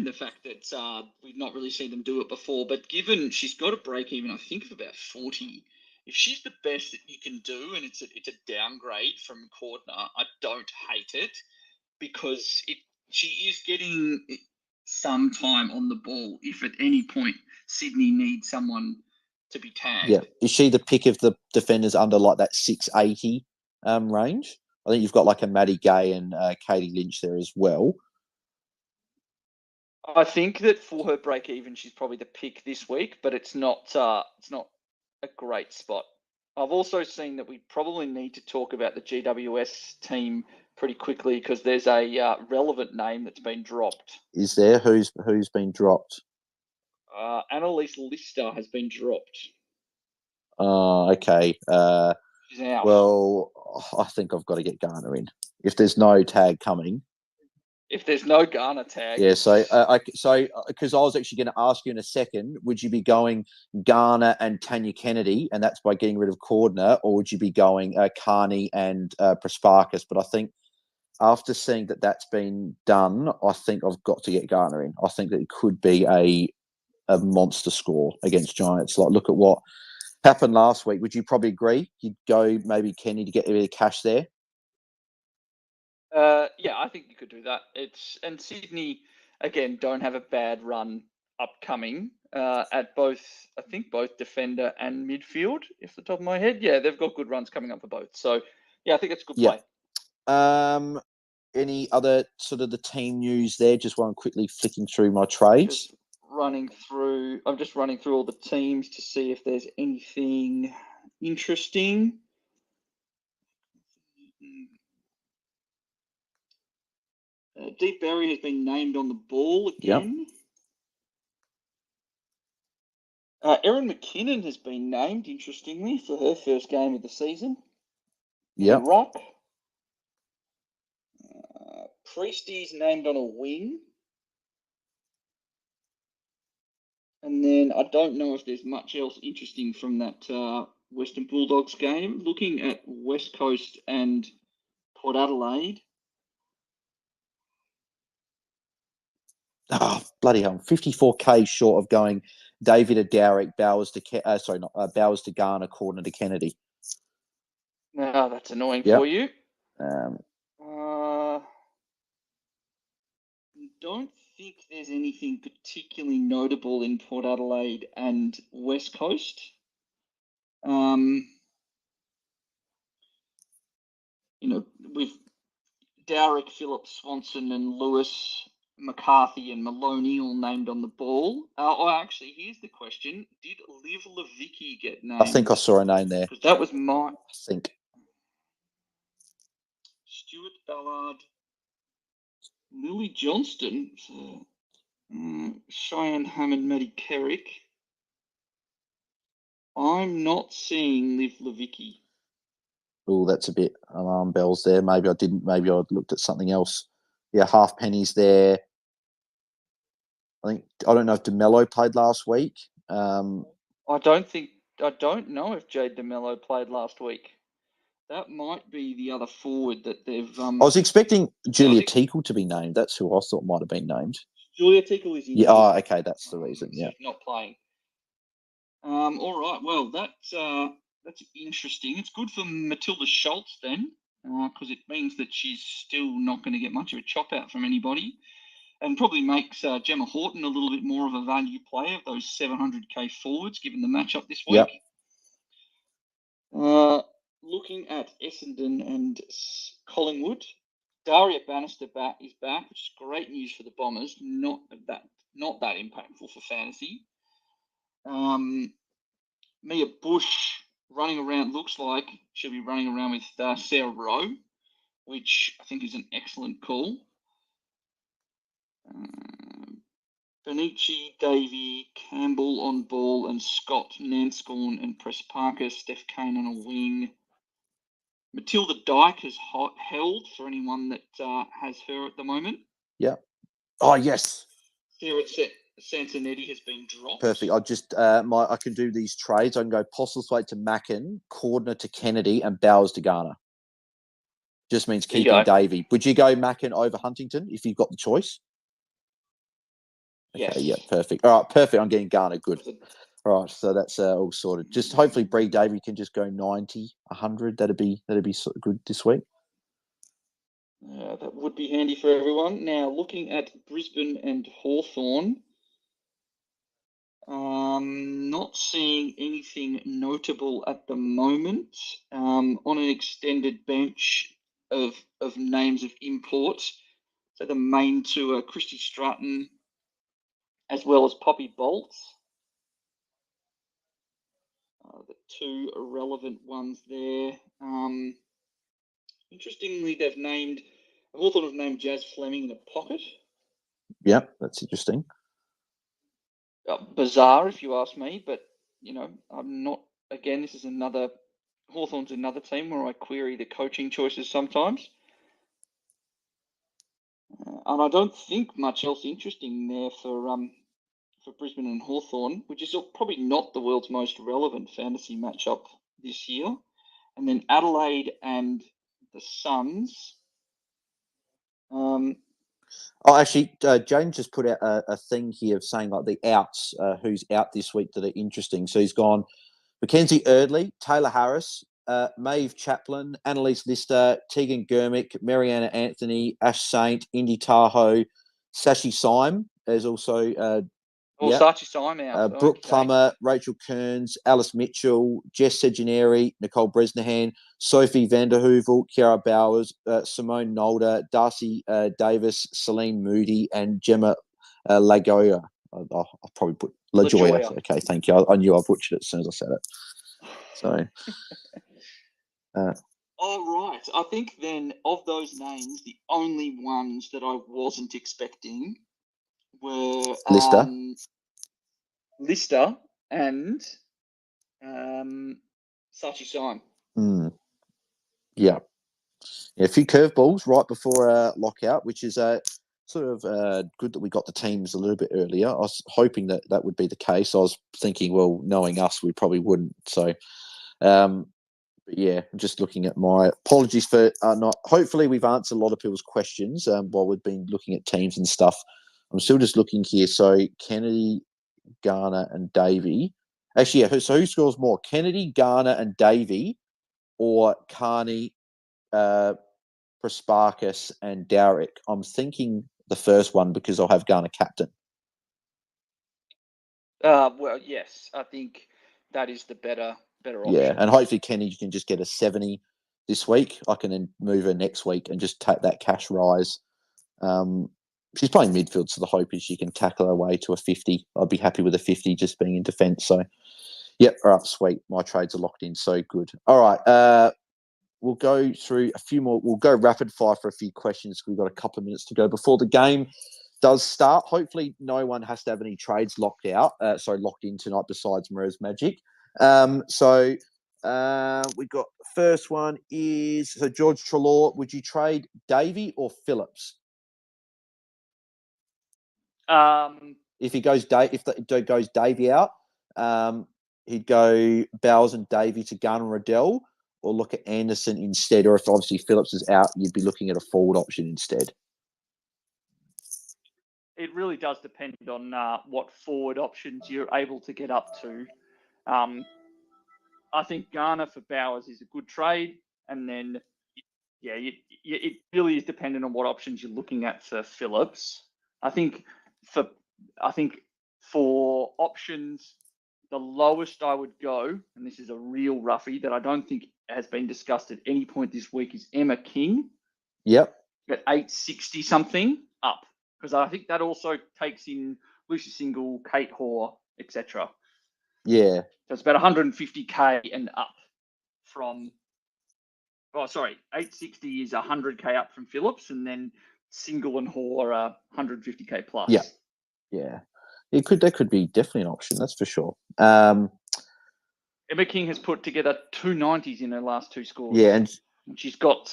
the fact that we've not really seen them do it before. But given she's got a break even, I think, of about 40, if she's the best that you can do, and it's a downgrade from Cordner, I don't hate it, because she is getting some time on the ball if at any point Sydney needs someone to be tagged. Yeah. Is she the pick of the defenders under like that 680 range? I think you've got like a Maddie Gay and Katie Lynch there as well. I think that for her break even, she's probably the pick this week, but it's not a great spot. I've also seen that we probably need to talk about the GWS team pretty quickly, because there's a relevant name that's been dropped. Is there? Who's been dropped? Annalise Lister has been dropped. Okay. She's out. Well, I think I've got to get Garner in. If there's no tag coming. If there's no Garner tag. Yeah, so because I was actually going to ask you in a second, would you be going Garner and Tanya Kennedy, and that's by getting rid of Cordner, or would you be going Carney and Prasparkas? But I think after seeing that that's been done, I think I've got to get Garner in. I think that it could be a monster score against Giants. Like, look at what happened last week. Would you probably agree? You'd go maybe Kenny to get a bit of cash there? Yeah, I think you could do that. And Sydney, again, don't have a bad run upcoming at both defender and midfield, off the top of my head. Yeah, they've got good runs coming up for both. So, yeah, I think it's a good play. Any other sort of the team news there? Just while I'm quickly flicking through my trades. I'm just running through all the teams to see if there's anything interesting. Deep Berry has been named on the ball again. Yep. Erin McKinnon has been named, interestingly, for her first game of the season. Yeah. Ruck. Priesty's named on a wing. And then I don't know if there's much else interesting from that Western Bulldogs game. Looking at West Coast and Port Adelaide. Oh, bloody hell. 54K short of going Davey to Dowrick, Bowers to Bowers to Garner, Cordner to Kennedy. No, that's annoying Yep. for you. Um, don't think there's anything particularly notable in Port Adelaide and West Coast. With Dowrick, Phillips, Swanson, and Lewis, McCarthy, and Maloney all named on the ball. Actually, here's the question: did Liv Levicki get named? I think I saw a name there. Because that was my. I think Stuart Ballard, Lily Johnston, Cheyenne Hammond, Maddie Kerrick. I'm not seeing Liv Levicki. Oh, that's a bit alarm bells there. Maybe I didn't. Maybe I looked at something else. Yeah, Halfpenny's there. I don't know if DeMello played last week. I don't know if Jade DeMello played last week. That might be the other forward that they've. I was expecting Julia Teakle to be named. That's who I thought might have been named. Julia Teakle is injured. Yeah. Oh, okay. That's the reason. Yeah. Not playing. All right. Well, that's interesting. It's good for Matilda Schultz then, because it means that she's still not going to get much of a chop out from anybody, and probably makes Gemma Horton a little bit more of a value player of those 700k forwards, given the matchup this week. Yep. Looking at Essendon and Collingwood, Daria Bannister is back, which is great news for the Bombers. Not that impactful for fantasy. Mia Bush running around, looks like she'll be running around with Sarah Rowe, which I think is an excellent call. Benici, Davey, Campbell on ball, and Scott, Nanscorn, and Press Parker, Steph Kane on a wing. Matilda Dyke has held for anyone that has her at the moment. Yeah. Oh, yes. Sarah Santonetti has been dropped. Perfect. I just I can do these trades. I can go Postlethwaite to Mackin, Cordner to Kennedy, and Bowers to Garner. Just means keeping Davey. Would you go Mackin over Huntington if you've got the choice? Yes. Okay, yeah, perfect. All right, perfect. I'm getting Garner. Good. All right, so that's all sorted. Just hopefully Bree Davey can just go 90, 100. That'd be sort of good this week. That would be handy for everyone. Now, looking at Brisbane and Hawthorn, not seeing anything notable at the moment. On an extended bench of names of import, so the main two are Christy Stratton as well as Poppy Bolts. The two relevant ones there. Interestingly, Hawthorn have named Jazz Fleming in a pocket. Yeah, that's interesting. Bizarre, if you ask me, but I'm not. Again, this is Hawthorn's another team where I query the coaching choices sometimes, and I don't think much else interesting there for Brisbane and Hawthorn, which is probably not the world's most relevant fantasy matchup this year. And then Adelaide and the Suns. Actually, James just put out a thing here of saying like the outs, who's out this week that are interesting. So he's gone Mackenzie Erdley, Taylor Harris, Maeve Chaplin, Annalise Lister, Tegan Germick, Mariana Anthony, Ash Saint, Indy Tahoe, Sashi Syme. There's also Sachi Syme out. Brooke Plummer, Rachel Kearns, Alice Mitchell, Jess Sejaneri, Nicole Bresnahan, Sophie Vanderhoovel, Kiara Bowers, Simone Nolder, Darcy Davis, Celine Moody, and Gemma Lagoya. I'll probably put LaJoya. Okay, thank you. I knew I butchered it as soon as I said it. So, all right. I think then of those names, the only ones that I wasn't expecting were Lister and Sachi Syme. Yeah, a few curveballs right before lockout, which is sort of good that we got the teams a little bit earlier. I was hoping that would be the case. I was thinking, well, knowing us, we probably wouldn't. So, but yeah, just looking at my apologies for not. Hopefully, we've answered a lot of people's questions while we've been looking at teams and stuff. I'm still just looking here. So Kennedy, Garner, and Davey. Actually, yeah. So who scores more, Kennedy, Garner, and Davey, or Carney, Prasparkas, and Dowrick? I'm thinking the first one because I'll have Garner captain. Well, yes, I think that is the better option. Yeah, and hopefully Kenny can just get a 70 this week. I can then move her next week and just take that cash rise. She's playing midfield, so the hope is she can tackle her way to a 50. I'd be happy with a 50 just being in defence. So, yep, all right, sweet. My trades are locked in, so good. All right, we'll go through a few more. We'll go rapid fire for a few questions. We've got a couple of minutes to go before the game does start. Hopefully, no one has to have any trades locked in tonight besides Mirror's Magic. We got the first one is George Treloar. Would you trade Davey or Phillips? If he goes goes Davey out, he'd go Bowers and Davey to Garner Riddell, or look at Anderson instead. Or if obviously Phillips is out, you'd be looking at a forward option instead. It really does depend on what forward options you're able to get up to. I think Garner for Bowers is a good trade, and then it really is dependent on what options you're looking at for Phillips. I think for options, the lowest I would go, and this is a real roughie that I don't think has been discussed at any point this week, is Emma King. Yep. At 860 something up, because I think that also takes in Lucy Single, Kate Hoare, etc. Yeah. So it's about 150k and up from. 860 is 100k up from Phillips, and then Single and Hoare are 150k plus. Yeah. That could be definitely an option. That's for sure. Emma King has put together 290s in her last two scores. Yeah, and she's got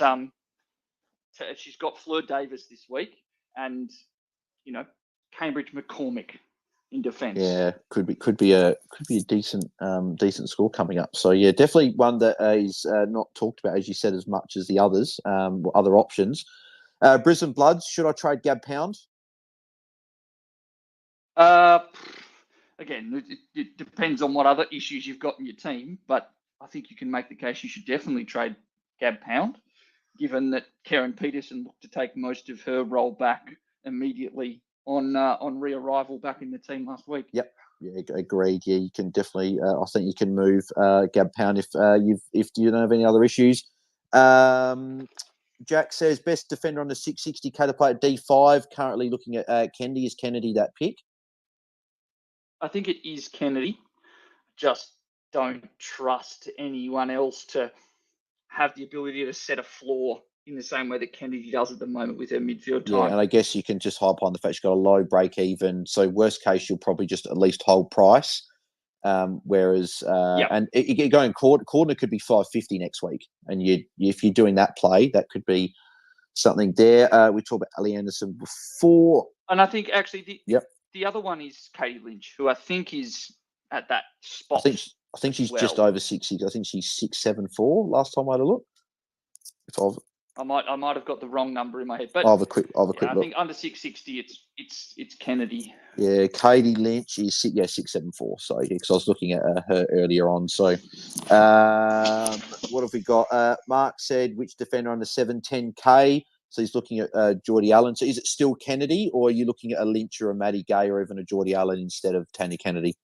Fleur Davis this week, and Cambridge McCormick in defence. Yeah, could be a decent score coming up. So yeah, definitely one that is not talked about, as you said, as much as the others, other options. Brisbane Bloods, should I trade Gab Pound? Again, it depends on what other issues you've got in your team, but I think you can make the case you should definitely trade Gab Pound, given that Karen Peterson looked to take most of her role back immediately on re-arrival back in the team last week. Yep. Yeah, agreed. Yeah, you can definitely. I think you can move Gab Pound if you don't have any other issues. Jack says best defender on the 660k to play at D5. Currently looking at Kennedy. Is Kennedy that pick? I think it is Kennedy. Just don't trust anyone else to have the ability to set a floor in the same way that Kennedy does at the moment with her midfield time. Yeah, and I guess you can just hide behind the fact she's got a low break even. So worst case, you'll probably just at least hold price. Whereas and going corner could be 550 next week, and if you're doing that play, that could be something there. We talked about Ali Anderson before, and I think actually the other one is Katie Lynch, who I think is at that spot. I think she's just over 60. I think she's 674 last time I had a look. I might have got the wrong number in my head, but I'll have a quick look. I think under 660, it's Kennedy. Yeah, Katie Lynch is 674. So because I was looking at her earlier on. So what have we got? Mark said which defender under 710k. So he's looking at Geordie Allen. So is it still Kennedy, or are you looking at a Lynch or a Maddie Gay or even a Geordie Allen instead of Tanya Kennedy?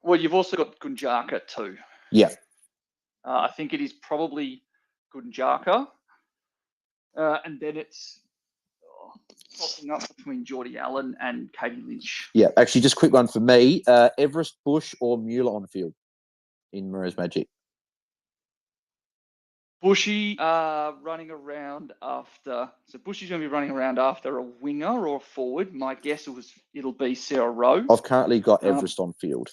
Well, you've also got Gunjaka too. Yeah. I think it is probably Gunjaka. And then it's tossing up between Geordie Allen and Katie Lynch. Yeah, actually, just a quick one for me. Everest, Bush or Mueller on field in Mirror's Magic? Bushy running around after. So Bushy's going to be running around after a winger or a forward. My guess it'll be Sarah Rowe. I've currently got Everest on field.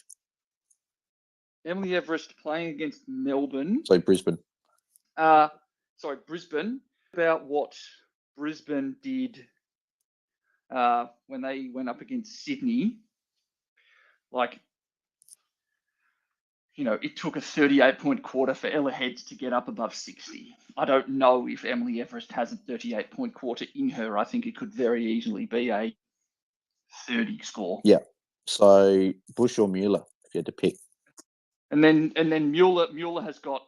Emily Everest playing against Melbourne. So Brisbane. Brisbane. About what Brisbane did when they went up against Sydney. It took a 38-point quarter for Ella Heads to get up above 60. I don't know if Emily Everest has a 38-point quarter in her. I think it could very easily be a 30 score. Yeah. So Bush or Mueller, if you had to pick. And then Mueller has got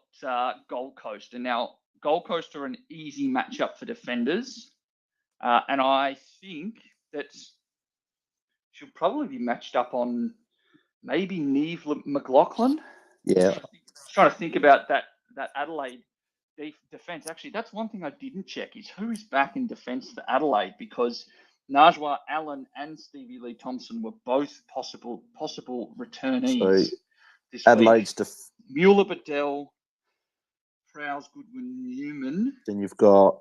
Gold Coast, and now Gold Coast are an easy matchup for defenders, and I think that she'll probably be matched up on maybe Neve McLaughlin. Yeah. Trying to think about that Adelaide defense. Actually, that's one thing I didn't check is who is back in defense for Adelaide, because Najwa Allen and Stevie Lee Thompson were both possible returnees this Adelaide's week. Mueller, Bedell, Prowse, Goodwin, Newman. Then you've got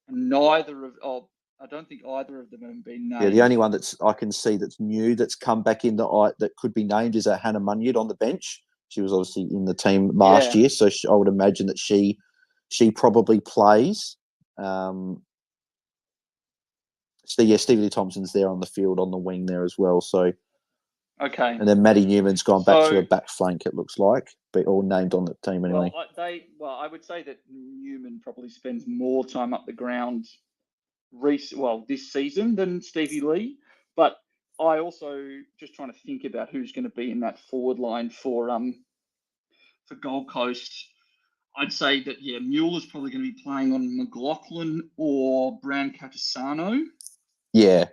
I don't think either of them have been named. Yeah, the only one I can see that's new that's come back in that could be named is Hannah Munyard on the bench. She was obviously in the team last year, so I would imagine that she probably plays. Stevie Lee Thompson's there on the field on the wing there as well. So okay, and then Maddie Newman's gone back to a back flank. It looks like, but all named on the team anyway. I would say that Newman probably spends more time up the ground this season than Stevie Lee, but I also just trying to think about who's going to be in that forward line for Gold Coast. I'd say that Mueller's probably going to be playing on McLaughlin or Brown Catasano. Yeah,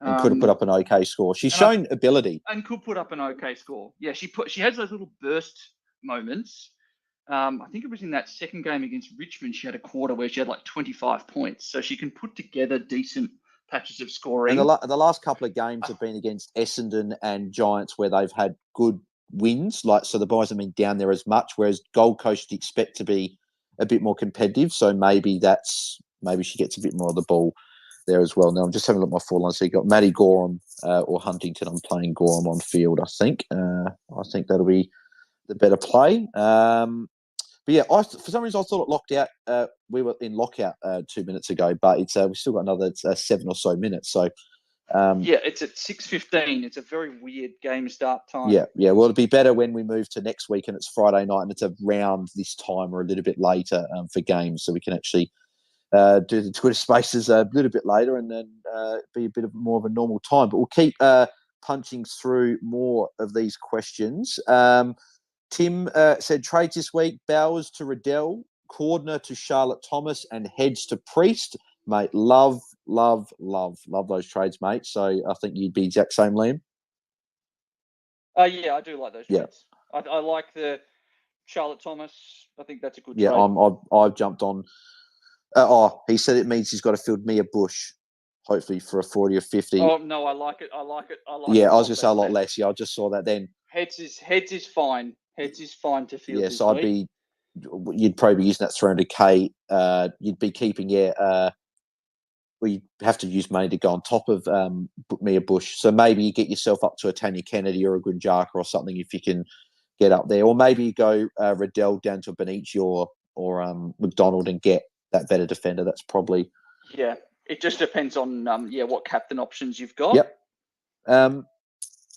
and could have put up an okay score. She's shown ability and could put up an okay score. Yeah, she has those little burst moments. I think it was in that second game against Richmond. She had a quarter where she had like 25 points, so she can put together decent patches of scoring. And the last couple of games have been against Essendon and Giants, where they've had good wins. So the boys have been down there as much, whereas Gold Coast you expect to be a bit more competitive. So maybe she gets a bit more of the ball there as well. Now I'm just having a look at my four lines. So you've got Maddie Gorham or Huntington. I'm playing Gorham on field, I think. I think that'll be the better play. But yeah, for some reason I thought it locked out. We were in lockout 2 minutes ago, but we've still got another 7 or so minutes. So it's at 6:15. It's a very weird game start time. Yeah. Well, it'll be better when we move to next week and it's Friday night and it's around this time or a little bit later for games, so we can actually do the Twitter Spaces a little bit later and then be a bit of more of a normal time. But we'll keep punching through more of these questions. Tim said trades this week: Bowers to Riddell, Cordner to Charlotte Thomas, and Heads to Priest. Mate, love those trades, mate. So I think you'd be exact same, Liam. Yeah, I do like those trades. I like the Charlotte Thomas. I think that's a good trade. Yeah, I've jumped on. He said it means he's got to field Mia Bush, hopefully for a 40 or 50. Oh no, I like it. Yeah, I was gonna say a lot less. Yeah, I just saw that then. Heads is fine. Heads is fine to field. Yeah, so you'd probably be using that 300k. You'd be keeping you'd have to use money to go on top of Mia Bush. So maybe you get yourself up to a Tanya Kennedy or a Gunjaka or something if you can get up there. Or maybe you go Riddell down to Benici or McDonald and get that better defender. That's probably... Yeah, it just depends on what captain options you've got. Yep.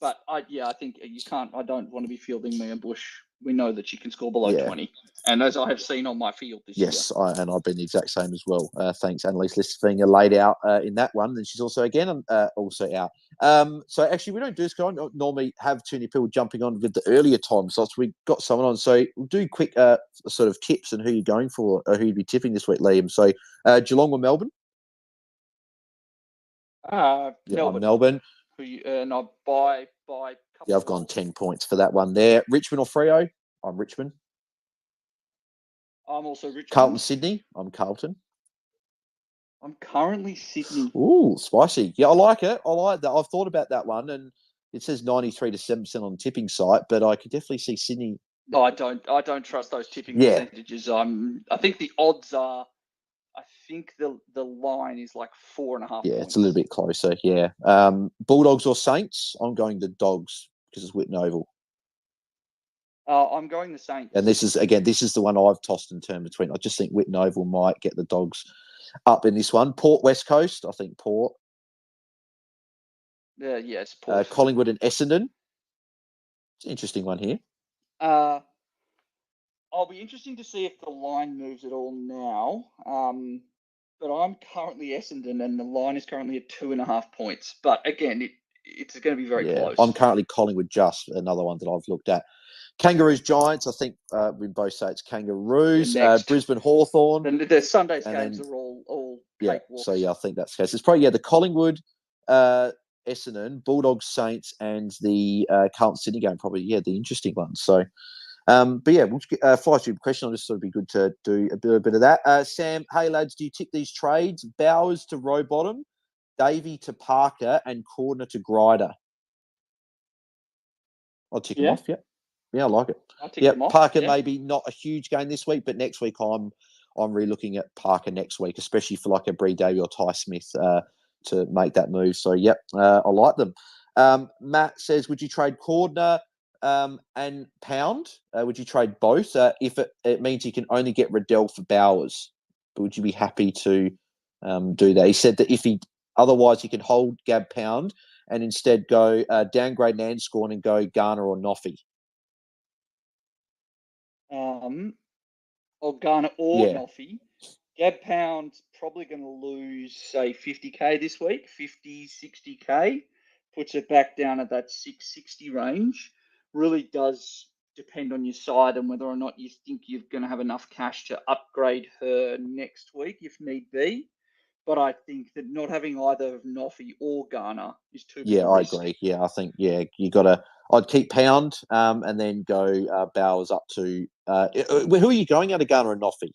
But I think you can't. I don't want to be fielding Mia Bush. We know that she can score below 20. And as I have seen on my field this year. Yes, and I've been the exact same as well. Thanks, Annalise Listerfinger laid out in that one. And she's also, again, also out. So actually, we don't do this because I don't normally have too many people jumping on with the earlier time slots. We got someone on. So we'll do quick sort of tips and who you're going for, or who you'd be tipping this week, Liam. So Geelong or Melbourne? Melbourne. And I buy. Yeah, I've gone 10 points for that one there. Richmond or Freo? I'm Richmond. I'm also Richmond. Carlton, Sydney? I'm Carlton. I'm currently Sydney. Ooh, spicy. Yeah, I like it. I like that. I've thought about that one, and it says 93 to 7% on the tipping site, but I could definitely see Sydney. No, I don't trust those tipping percentages. I think the odds are. I think the line is like 4.5. Yeah, it's a little bit closer. Yeah. Bulldogs or Saints? I'm going the Dogs because it's Whitten Oval. I'm going the Saints. And this is the one I've tossed and turned between. I just think Whitten Oval might get the Dogs up in this one. Port West Coast, I think Port. Yes, Port. Collingwood and Essendon. It's an interesting one here. I'll be interesting to see if the line moves at all now. But I'm currently Essendon, and the line is currently at 2.5 points. But again, it's going to be very close. I'm currently Collingwood just, another one that I've looked at. Kangaroos, Giants, I think we both say it's Kangaroos. Brisbane, Hawthorn. The Sunday's games are all cakewalks. So I think that's the case. It's probably, the Collingwood, Essendon, Bulldogs, Saints, and the Carlton Sydney game, probably, the interesting ones. So, but we'll fly through the question. I just thought it'd be good to do a bit of that. Sam, hey lads, do you tick these trades? Bowers to Rowbottom, Davey to Parker, and Cordner to Grider. I'll tick them off. Yeah, I like it. I'll tick them off. Parker maybe not a huge game this week, but next week I'm really looking at Parker next week, especially for like a Bree Davey or Ty Smith to make that move. So I like them. Matt says, would you trade Cordner and Pound? Would you trade both if it means you can only get Riddell for Bowers? But would you be happy to do that? He said that otherwise he can hold Gab Pound and instead go downgrade Nanscorn and go Garner or Noffy. Or Garner or Noffy. Gab Pound's probably going to lose, say, 50K this week, 50, 60K. Puts it back down at that 660 range. Really does depend on your side and whether or not you think you're going to have enough cash to upgrade her next week if need be. But I think that not having either of Noffy or Garner is too big a risk. I agree. I think, you got to... I'd keep Pound and then go Bowers up to... who are you going out of Garner and Noffy?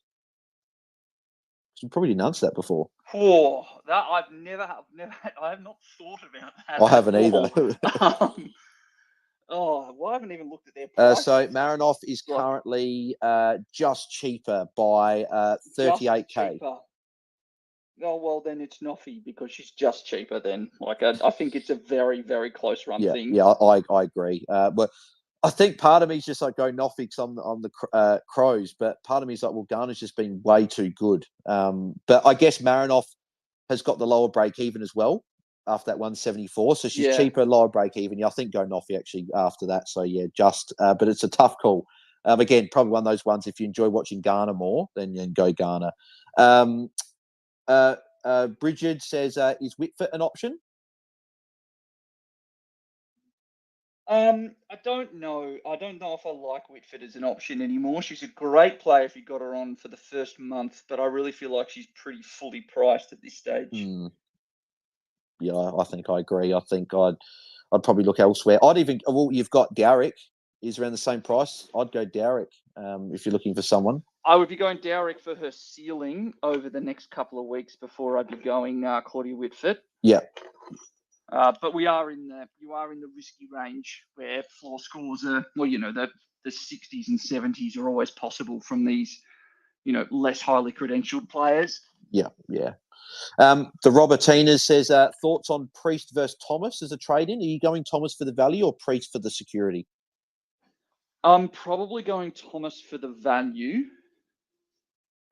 You probably didn't answer that before. That I have not thought about that. I haven't either. I haven't even looked at their prices. So Marinoff is currently just cheaper by 38K. Oh, well, then it's Noffy because she's just cheaper then. I think it's a very, very close run thing. Yeah, I agree. But I think part of me is just like go Noffy because I'm on the Crows, but part of me is like, well, Garner's just been way too good. But I guess Marinoff has got the lower break even as well after that 174. So she's cheaper, lower break even. I think go Noffy actually after that. So but it's a tough call. Again, probably one of those ones, if you enjoy watching Garner more, then go Garner. Bridget says, is Whitford an option? I don't know. I don't know if I like Whitford as an option anymore. She's a great player if you got her on for the first month, but I really feel like she's pretty fully priced at this stage. Yeah, I think I agree. I think I'd probably look elsewhere. You've got Derek. Is around the same price. I'd go Derek if you're looking for someone. I would be going Derek for her ceiling over the next couple of weeks before I'd be going Claudia Whitford. Yeah. But you are in the risky range where floor scores are, the 60s and 70s are always possible from these, less highly credentialed players. Yeah. The Robertina says, thoughts on Priest versus Thomas as a trade-in? Are you going Thomas for the value or Priest for the security? I'm probably going Thomas for the value.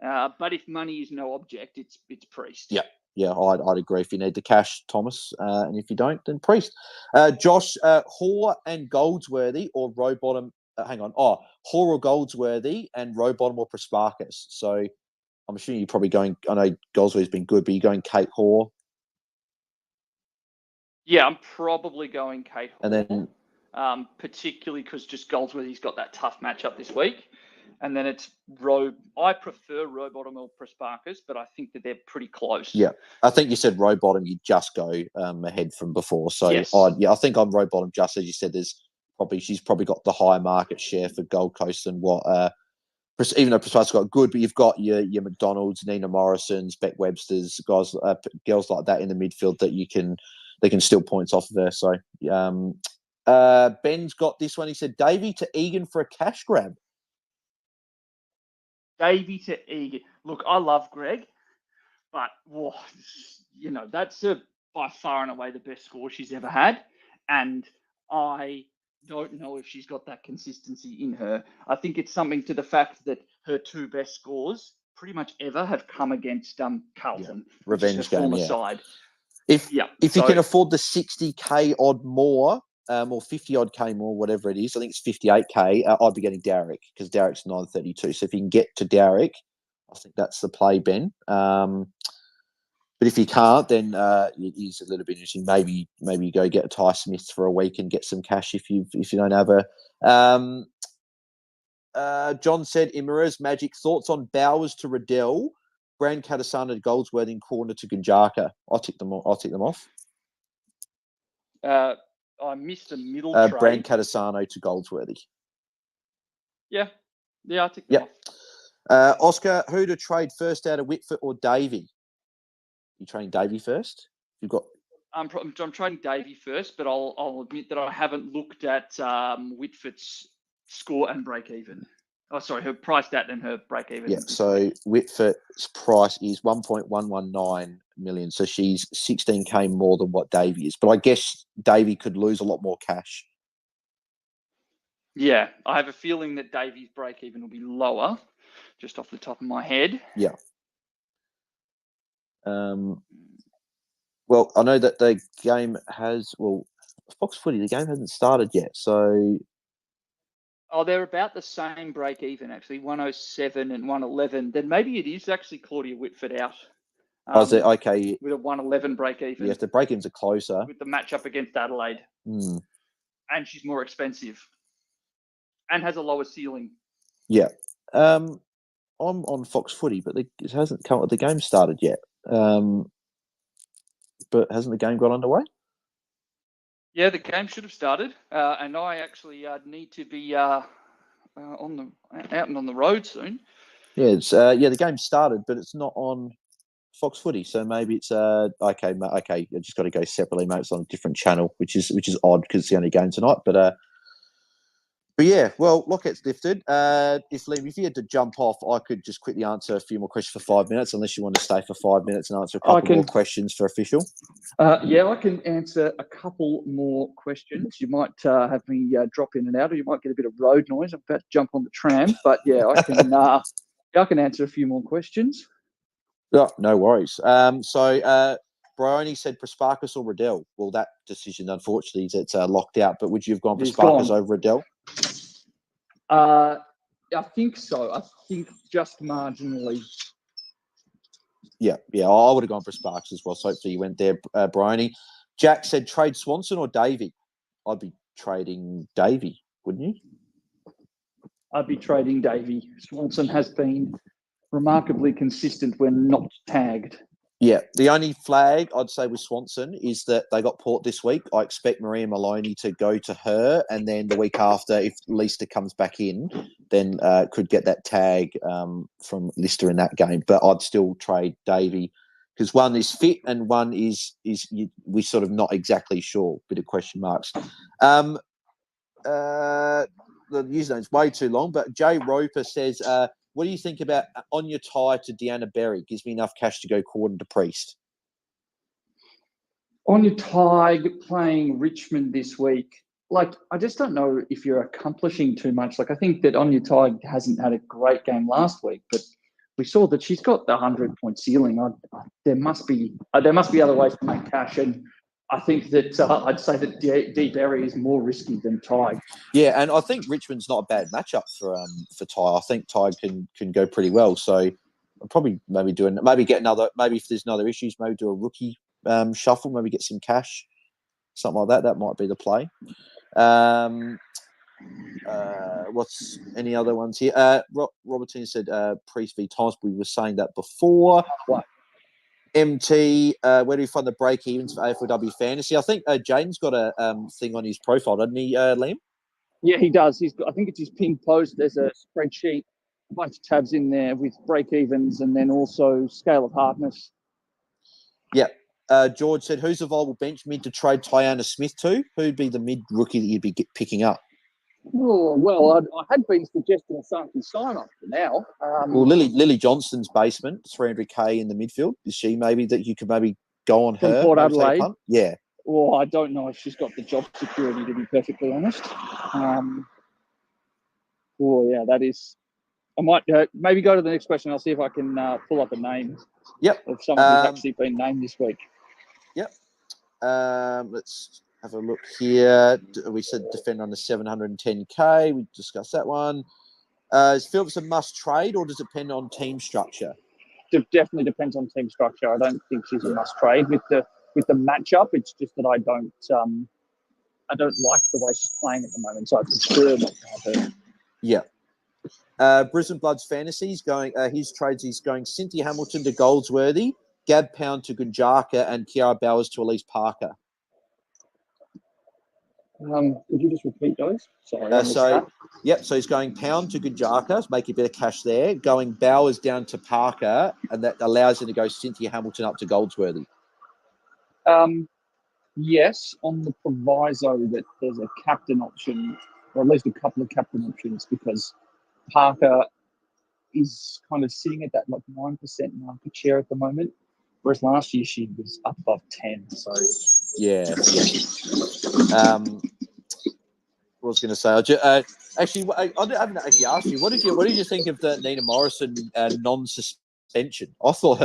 But if money is no object, it's Priest. Yeah, I'd agree. If you need the cash, Thomas, and if you don't, then Priest. Josh, Hoare and Goldsworthy or Rowbottom? Hoare or Goldsworthy and Rowbottom or Prasparkas. So I'm assuming you're probably going. I know Goldsworthy's been good, but you're going Kate Hoare. Yeah, I'm probably going Kate Hoare. And then, particularly because just Goldsworthy's got that tough matchup this week. And then it's I prefer Rowbottom or Prasparkas, but I think that they're pretty close. Yeah, I think you said Rowbottom. You just go ahead from before. So yes. I think on Rowbottom, just as you said, she's probably got the higher market share for Gold Coast than what. Even though Prasparkas got good, but you've got your McDonald's, Nina Morrison's, Beck Webster's, girls like that in the midfield that they can steal points off of her. So Ben's got this one. He said Davey to Egan for a cash grab. Davey to Egan. Look, I love Greg, but that's by far and away the best score she's ever had, and I don't know if she's got that consistency in her. I think it's something to the fact that her two best scores pretty much ever have come against Carlton, revenge game, former side. If you can afford the 60K odd more, or 50 odd K more, whatever it is, I think it's 58K. I'd be getting Derek because Derek's 932. So if you can get to Derek, I think that's the play, Ben. But But if you can't, then it is a little bit interesting. Maybe you go get a Ty Smith for a week and get some cash if you don't have a. John said, in Maria's Magic, thoughts on Bowers to Riddell, Brand Katasana to Goldsworthy, and Corner to Gunjaka. I'll tick them off. I missed the middle trade. Brand Katasano to Goldsworthy. Yeah, I tick them off. Oscar, who to trade first out of Whitford or Davey? You trading Davey first? You've got. I'm trading Davey first, but I'll admit that I haven't looked at Whitford's score and break even. Oh, sorry, her price stat and her break even. Yeah, so Whitford's price is 1.119 million. So she's 16K more than what Davey is. But I guess Davey could lose a lot more cash. Yeah, I have a feeling that Davey's break even will be lower, just off the top of my head. Yeah. Well, I know that the game has, Fox Footy, the game hasn't started yet. So. Oh, they're about the same break even, actually, 107 and 111. Then maybe it is actually Claudia Whitford out. Okay. With a 111 break even. Yeah, if the break evens are closer. With the matchup against Adelaide. Mm. And she's more expensive. And has a lower ceiling. Yeah. I'm on Fox Footy, but it hasn't come. The game started yet. But hasn't the game got underway? Yeah, the game should have started, and I actually need to be out and on the road soon. Yeah, it's the game started, but it's not on Fox Footy, so maybe it's okay. I just got to go separately, mate. It's on a different channel, which is odd because it's the only game tonight. But yeah, well, Lockout's lifted. Liam, if you had to jump off, I could just quickly answer a few more questions for 5 minutes, unless you want to stay for 5 minutes and answer a couple more questions for official. Yeah, I can answer a couple more questions. You might have me drop in and out, or you might get a bit of road noise. I'm about to jump on the tram, but yeah, I can. I can answer a few more questions. No worries. Bryony said Prasparkas or Riddell. Well, that decision, unfortunately, is locked out. But would you have gone Prasparkas over Riddell? I think so. I think just marginally. Yeah. I would have gone for Sparks as well. So hopefully you went there, Bryony. Jack said trade Swanson or Davey. I'd be trading Davey, wouldn't you? I'd be trading Davey. Swanson has been remarkably consistent when not tagged. Yeah, the only flag I'd say with Swanson is that they got Port this week. I expect Maria Maloney to go to her, and then the week after, if Lister comes back in, then could get that tag from Lister in that game. But I'd still trade Davey because one is fit and one is we're sort of not exactly sure. Bit of question marks. The username's way too long, but Jay Roper says, what do you think about on your tie to Deanna Berry? Gives me enough cash to go Corden to Priest. On your tie playing Richmond this week, I just don't know if you're accomplishing too much. I think that on your tie hasn't had a great game last week, but we saw that she's got the 100-point ceiling. There must be other ways to make cash, and I think that I'd say that D Berry is more risky than Tig. Yeah, and I think Richmond's not a bad matchup for Tig. I think Tig can go pretty well. So I'll probably get another. Maybe if there's another issues, maybe do a rookie shuffle. Maybe get some cash, something like that. That might be the play. What's any other ones here? Robertine said Priest v Times. We were saying that before. What? MT, where do we find the break evens for AFLW Fantasy? I think Jaden's got a thing on his profile, doesn't he, Liam? Yeah, he does. I think it's his pinned post. There's a spreadsheet, a bunch of tabs in there with break evens, and then also scale of hardness. Yeah. George said, who's a viable bench mid to trade Tiana Smith to? Who'd be the mid rookie that you'd be picking up? Oh, well, I had been suggesting Sanky Simon for now. Well, Lily Johnston's basement, 300K in the midfield. Is she maybe that you could maybe go on her? Port Adelaide? Yeah. Well, I don't know if she's got the job security, to be perfectly honest. That is... I might maybe go to the next question. I'll see if I can pull up a name of someone who's actually been named this week. Yep. Let's have a look here. We said defender under 710K. We discussed that one. Is Phillips a must trade or does it depend on team structure? definitely depends on team structure. I don't think she's a must trade with the matchup. It's just that I don't like the way she's playing at the moment, so I prefer not to have her. Yeah. Brisbane Bloods Fantasies going. His trades. He's going Cynthia Hamilton to Goldsworthy, Gab Pound to Gunjaka, and Kiara Bowers to Elise Parker. Could you just repeat those? Sorry, I missed that. So he's going Pound to Gunjaka, make a bit of cash there. Going Bowers down to Parker, and that allows him to go Cynthia Hamilton up to Goldsworthy. Yes, on the proviso that there's a captain option, or at least a couple of captain options, because Parker is kind of sitting at that 9% market share at the moment, whereas last year she was up above 10. So yeah. What I was going to say, actually, I haven't actually asked you. What did you think of the Nina Morrison non-suspension? I thought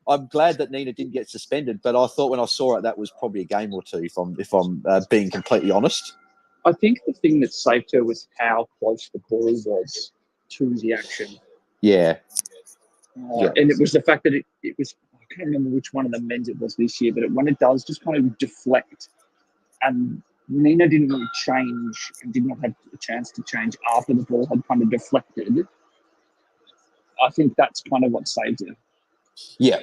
I'm glad that Nina didn't get suspended, but I thought when I saw it, that was probably a game or two. If I'm being completely honest, I think the thing that saved her was how close the ball was to the action. Yeah. And it was the fact that it was. I can't remember which one of the men's it was this year, but when it does just kind of deflect, and Nina didn't really change and did not have a chance to change after the ball had kind of deflected. I think that's kind of what saved her. Yeah.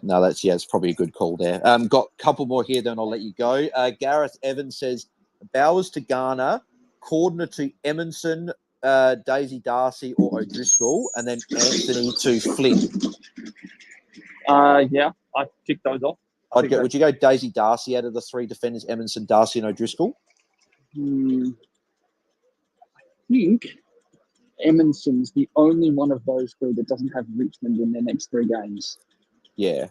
No, it's probably a good call there. Got a couple more here, then I'll let you go. Gareth Evans says Bowers to Garner, Cordner to Emerson, Daisy Darcy or O'Driscoll, and then Anthony to Flynn. Yeah, I ticked those off. Would you go Daisy Darcy out of the three defenders, Emerson, Darcy, and O'Driscoll? I think Emerson's the only one of those three that doesn't have Richmond in their next three games. Yeah.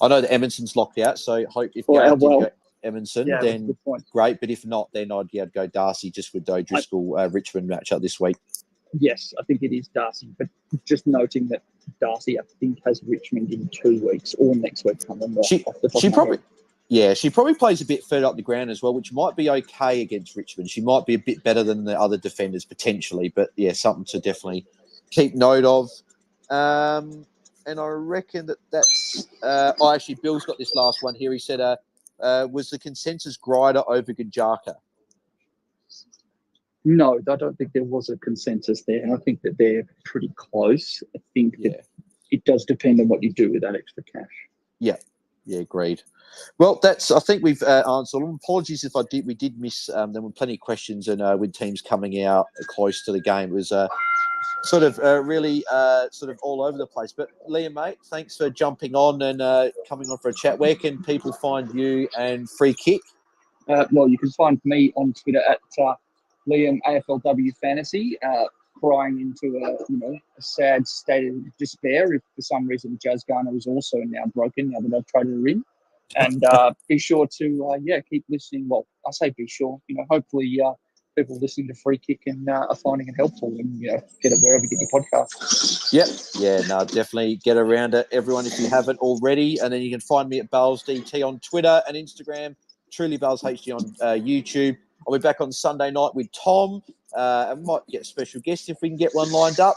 I know that Emerson's locked out, so hope if Gareth did go Emerson, then great. But if not, then I'd go Darcy just with the O'Driscoll Richmond matchup this week. Yes, I think it is Darcy, but just noting that Darcy, I think, has Richmond in 2 weeks or next week. She probably plays a bit further up the ground as well, which might be okay against Richmond. She might be a bit better than the other defenders potentially, but yeah, something to definitely keep note of. And I reckon that's. Actually, Bill's got this last one here. He said, "Was the consensus Grider over Gunjaka?" No, I don't think there was a consensus there, and I think that they're pretty close. I think that it does depend on what you do with that extra cash. Yeah, agreed. Well, I think we've answered them. Apologies if we did miss. There were plenty of questions, and with teams coming out close to the game, it was really all over the place. But Liam, mate, thanks for jumping on and coming on for a chat. Where can people find you and Free Kick? Well, you can find me on Twitter at Liam AFLW Fantasy, crying into a sad state of despair if for some reason Jazz Garner is also now broken now that I've traded her in. And be sure to keep listening. Well, I say be sure. Hopefully people listening to Free Kick and are finding it helpful, and get it wherever you get your podcast. Yep. Yeah. No, definitely get around it, everyone, if you haven't already. And then you can find me at BalesDT on Twitter and Instagram, trulybailshd on YouTube. I'll be back on Sunday night with Tom. I might get a special guest if we can get one lined up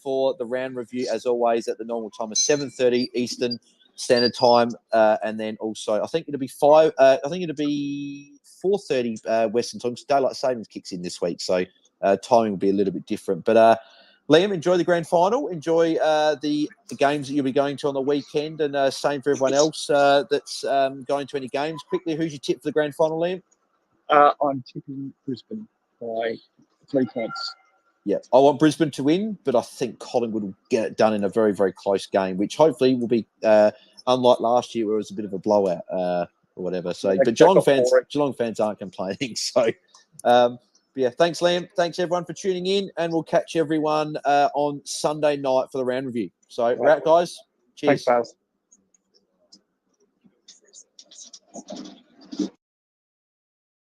for the round review, as always, at the normal time of 7:30 Eastern Standard Time, and then also I think it'll be 4:30 Western Time. Daylight Savings kicks in this week, so timing will be a little bit different. But Liam, enjoy the grand final. Enjoy the games that you'll be going to on the weekend, and same for everyone else that's going to any games. Quickly, who's your tip for the grand final, Liam? I'm tipping Brisbane by 3 points. Yeah, I want Brisbane to win, but I think Collingwood will get it done in a very, very close game, which hopefully will be unlike last year where it was a bit of a blowout or whatever. So, but Geelong fans aren't complaining. So, thanks, Liam. Thanks, everyone, for tuning in, and we'll catch everyone on Sunday night for the round review. So, we're out, guys. Cheers. Thanks, pals.